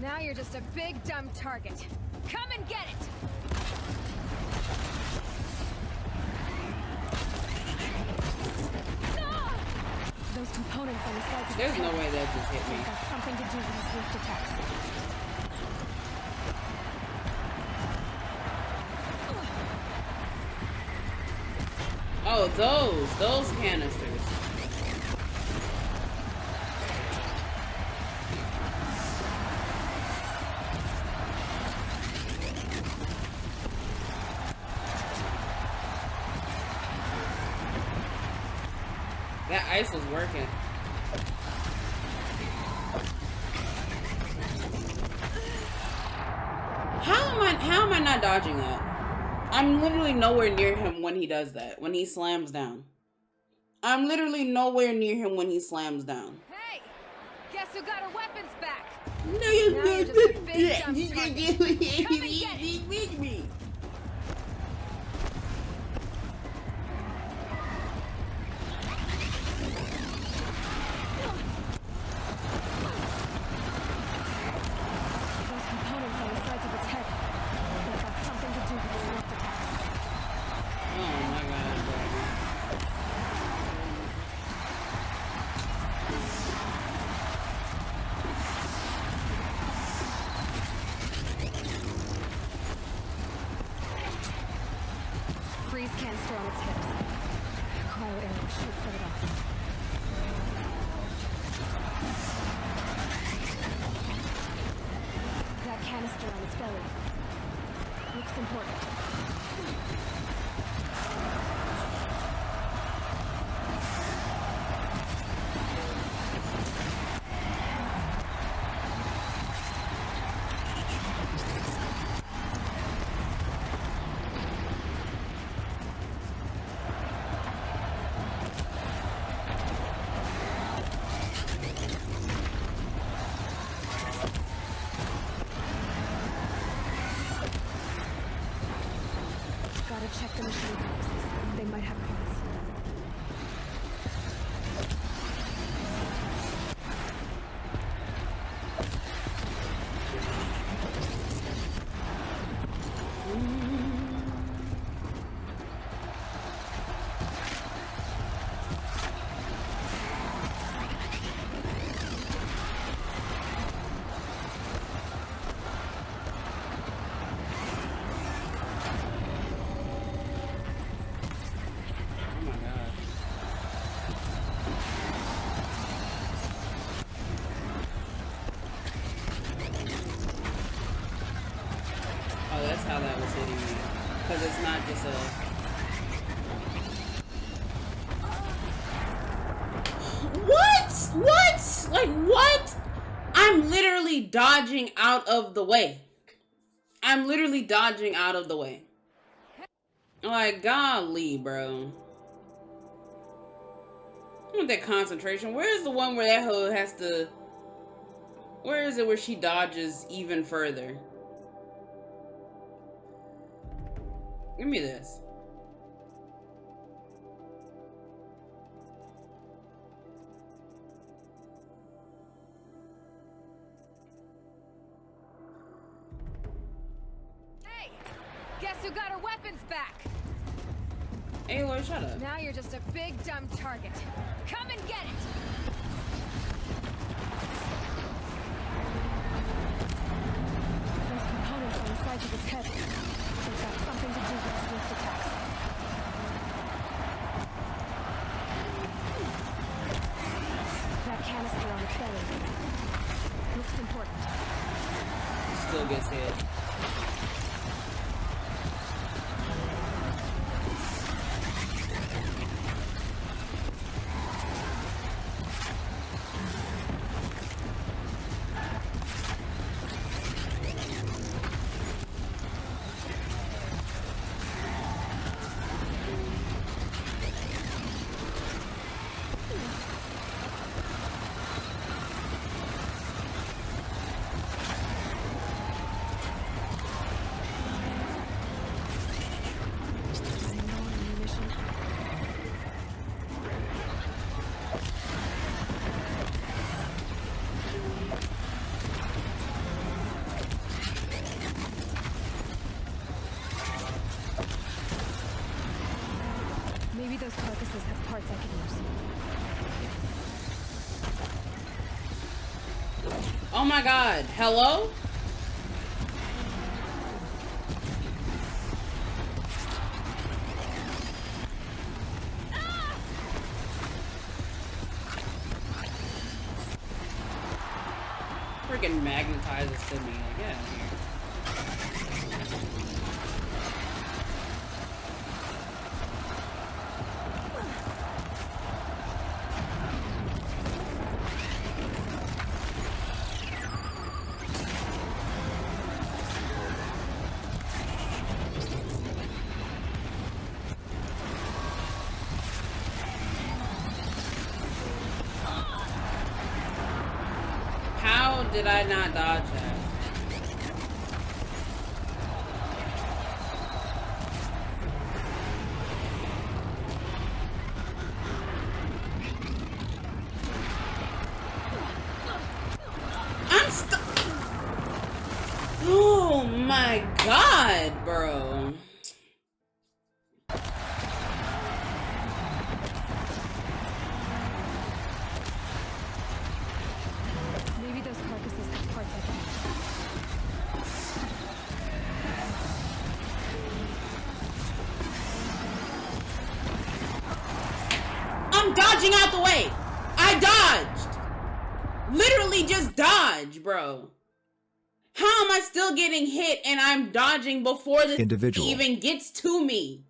Now you're just a big dumb target. Come and get it! Those components on the sides of There's no way that just hit me. Got something to do with these swift attacks. Oh, those canisters. That ice was working. How am I not dodging that? I'm literally nowhere near him when he does that, when he slams down. I'm literally nowhere near him when he slams down. Hey! Guess who got our weapons back? No, now you're just a big dumb target. Come and get it! Me. Freeze canister on its hips. Cryo arrow should set it off. That canister on its belly. Looks important. Gotta check the machine boxes. They might have parts. Oh, that's how that was hitting me. Because it's not just a... What? What? Like, what? I'm literally dodging out of the way. I'm literally dodging out of the way. Like, golly, bro. I want that concentration. Where's the one where that hoe has to... Where is it where she dodges even further? Give me this. Hey! Guess who got our weapons back? Aloy, shut up. Now you're just a big dumb target. Come and get it! Those components on the sides of his head. They've got something to do with his swift attacks. That canister on its belly. Looks important. Still gets hit. those carcasses have parts I can use. Oh my god. Hello? Freaking magnetizes to me. Like, get out of here. How did I not dodge that? I'm stuck. Oh my god, bro. Maybe those carcasses have parts I can use. I'm dodging out the way. I dodged. Literally just dodge, bro. How am I still getting hit and I'm dodging before this Individual. even gets to me?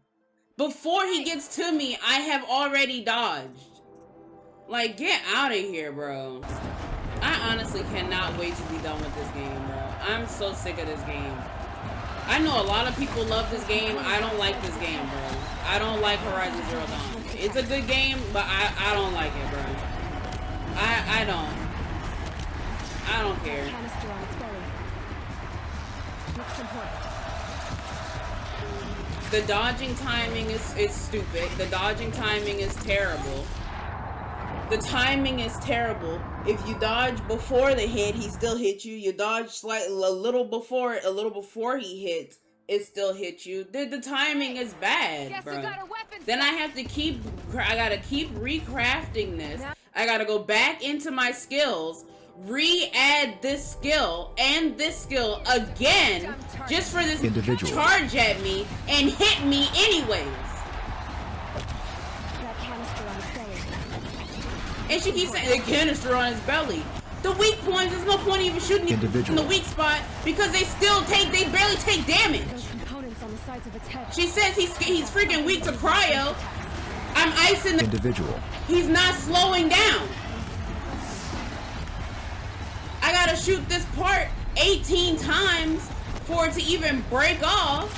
Before he gets to me, I have already dodged. Like, get out of here, bro. I honestly cannot wait to be done with this game, bro. I'm so sick of this game. I know a lot of people love this game. I don't like this game, bro. I don't like Horizon Zero Dawn. It's a good game, but I don't like it, bro. I don't care. Canister on its belly. Looks important. The dodging timing is stupid. The dodging timing is terrible. The timing is terrible. If you dodge before the hit, he still hits you. You dodge slightly a little before he hits, it still hits you. The timing is bad, bro. Then I gotta keep recrafting this. I gotta go back into my skills, re-add this skill and this skill again, just for this Individual. charge at me and hit me anyways. That canister on its belly. And she keeps saying the canister on his belly. The weak points, there's no point even shooting you in the weak spot because they barely take damage. Those components on the sides of its head. She says he's freaking weak to cryo. I'm icing the Individual. He's not slowing down. I gotta shoot this part 18 times for it to even break off.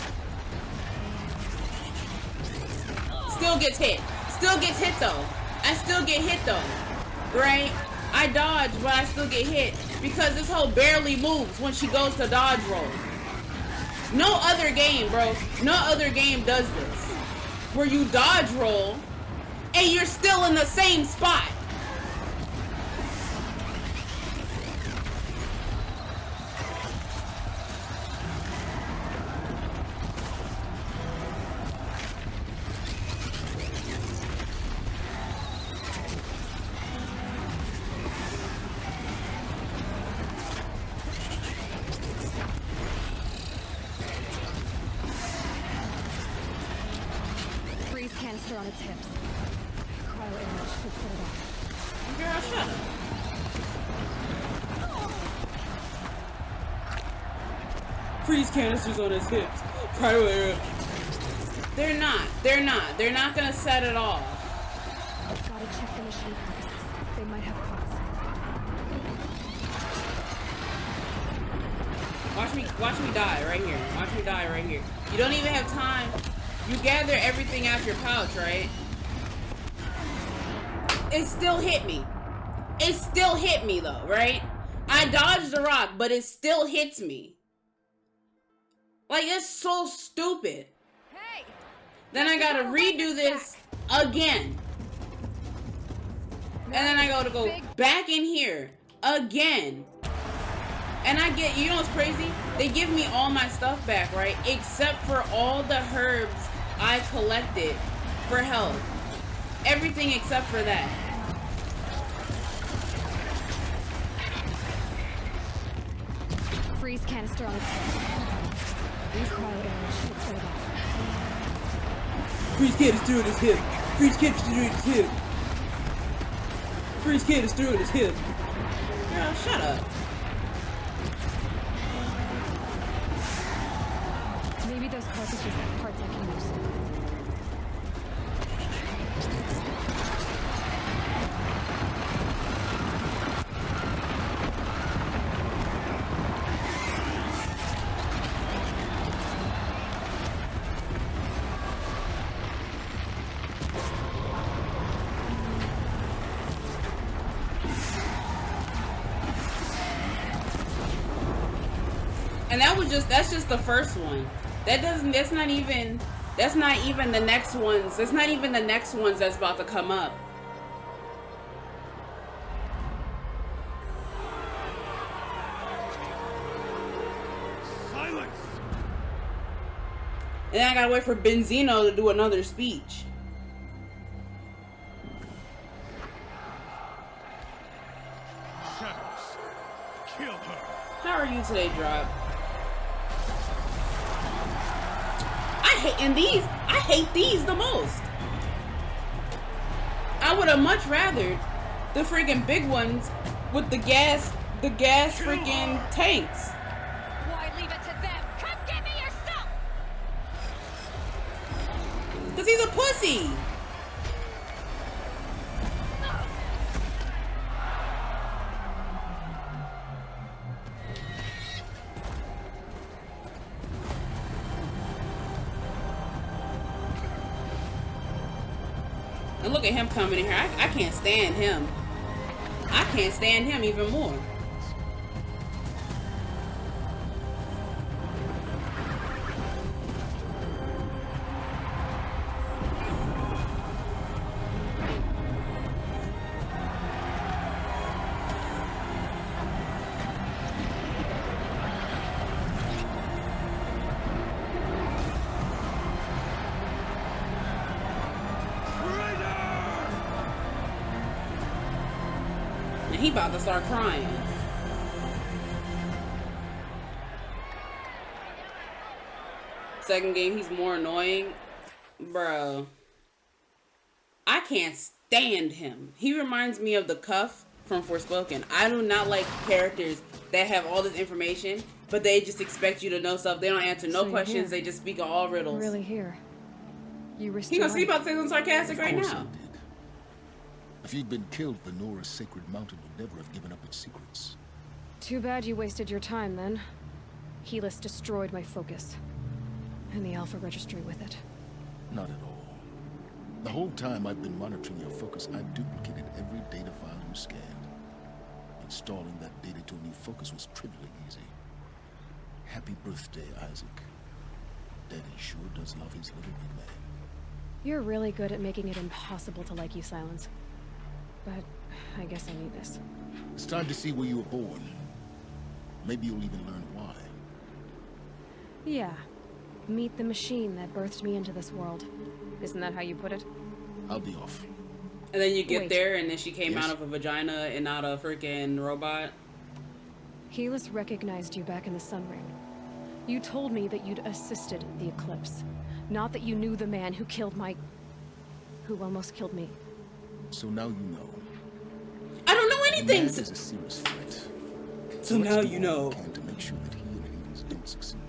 Still gets hit. Still gets hit though. I still get hit though. Right? I dodge, but I still get hit because this hoe barely moves when she goes to dodge roll. No other game, bro. No other game does this. Where you dodge roll and you're still in the same spot. Freeze canister on its hips. Cryo image should set it off. Girl, shut up. Freeze canisters on his hips. They're not gonna set it off. Gotta check the machine carcasses. They might have parts. Watch me die right here. Watch me die right here. You don't even have time. You gather everything out your pouch, right? It still hit me. It still hit me though, right? I dodged the rock, but it still hits me. Like, it's so stupid. Hey! Then I gotta redo this again. And then I gotta go back in here again. And I get, you know what's crazy? They give me all my stuff back, right? Except for all the herbs I collected for health. Everything except for that. Freeze canister on its head. These cryo arrows shoot straight off. Freeze canister on his hip. Freeze canister on his hip. Freeze canister on his hip. Girl, shut up. Maybe those cartridges have parts I can use. And that's just the first one. That's not even the next ones. That's not even the next ones that's about to come up. Silence! And then I gotta wait for Benzino to do another speech. Shadows, kill her. How are you today, Drop? I hate these the most. I would have much rather the freaking big ones with the gas freaking tanks. Why leave it to them? Come get me yourself! Cause he's a pussy. And look at him coming in here. I can't stand him. I can't stand him even more. He about to start crying. Second game, he's more annoying. Bro. I can't stand him. He reminds me of the Cuff from Forspoken. I do not like characters that have all this information, but they just expect you to know stuff. They don't answer no questions. They just speak all riddles. Really here. You risked He gonna see about to say something sarcastic right Of course now. I did. If you'd been killed, the Nora's sacred mountain would never have given up its secrets. Too bad you wasted your time then. Helis destroyed my focus. And the Alpha Registry with it. Not at all. The whole time I've been monitoring your focus, I've duplicated every data file you scanned. Installing that data to a new focus was trivially easy. Happy birthday, Isaac. Daddy sure does love his little big man. You're really good at making it impossible to like you, Sylens. But I guess I need this. It's time to see where you were born. Maybe you'll even learn why. Yeah. Meet the machine that birthed me into this world. Isn't that how you put it? I'll be off. And then you get Wait. there, and then she came Yes? out of a vagina and not a freaking robot. Helis recognized you back in the Sun Ring. You told me that you'd assisted the Eclipse. Not that you knew the man who killed who almost killed me. So now you know. I don't know The anything. man is a serious threat. So let's now do you all know. we can to make sure that he and Hades don't succeed.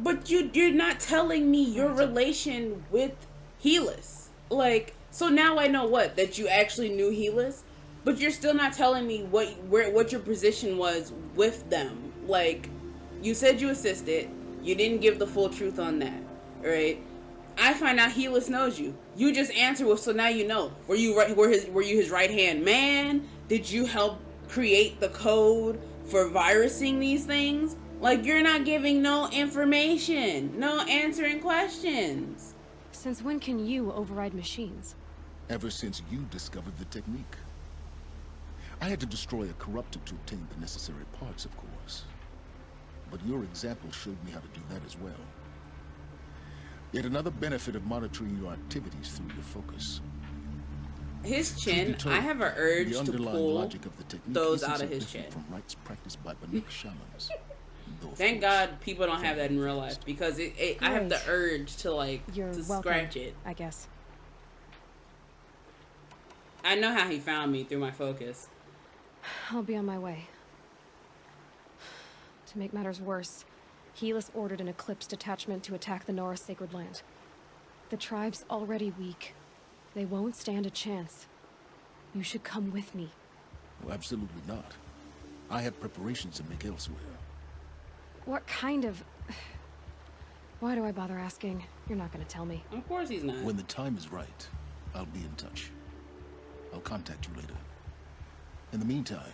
But you're not telling me your relation with Helis. Like, so now I know what? That you actually knew Helis, but you're still not telling me what your position was with them. Like, you said you assisted. You didn't give the full truth on that, right? I find out Helis knows you. You just answer with, so now you know. Were you his right hand man? Did you help create the code for virusing these things? Like, you're not giving no information, no answering questions. Since when can you override machines? Ever since you discovered the technique. I had to destroy a corruptor to obtain the necessary parts, of course. But your example showed me how to do that as well. Yet another benefit of monitoring your activities through your focus. His chin, Truth be told, I have an urge the to underlying pull logic of the technique those isn't out so of his different chin. from rites practiced by Banuk shamans. Though, of Thank course, God people don't have that in real life, because I have the Great. urge to like You're to welcome, scratch it. I guess. I know how he found me, through my focus. I'll be on my way. To make matters worse, Helis ordered an Eclipse detachment to attack the Nora Sacred Land. The tribe's already weak. They won't stand a chance. You should come with me. Well, absolutely not. I have preparations to make elsewhere. What kind of... Why do I bother asking? You're not gonna tell me. Of course he's not. When the time is right, I'll be in touch. I'll contact you later. In the meantime,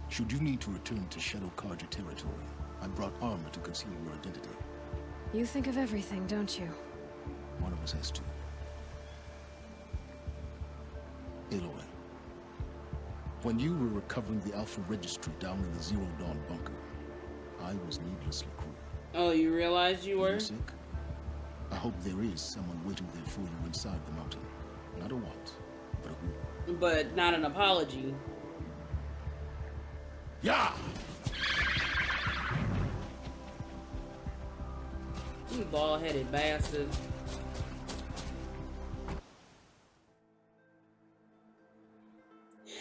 should you need to return to Shadow Karja territory, I brought armor to conceal your identity. You think of everything, don't you? One of us has to. Aloy, when you were recovering the Alpha Registry down in the Zero Dawn bunker, I was needlessly cruel. Oh, you realized you were? You're sick? I hope there is someone waiting there for you inside the mountain. Not a what, but a who. But not an apology. Yeah! You bald-headed bastard.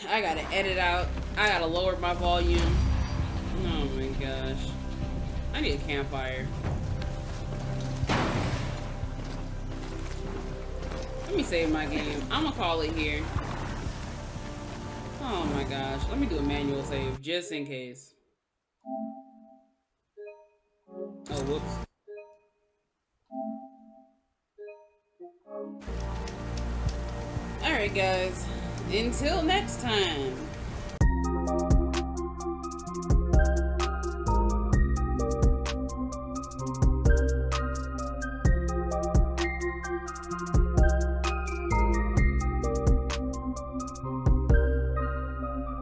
I gotta edit out. I gotta lower my volume. Oh my gosh. I need a campfire. Let me save my game. I'm gonna call it here. Oh my gosh. Let me do a manual save just in case. Oh, whoops. Alright guys, until next time.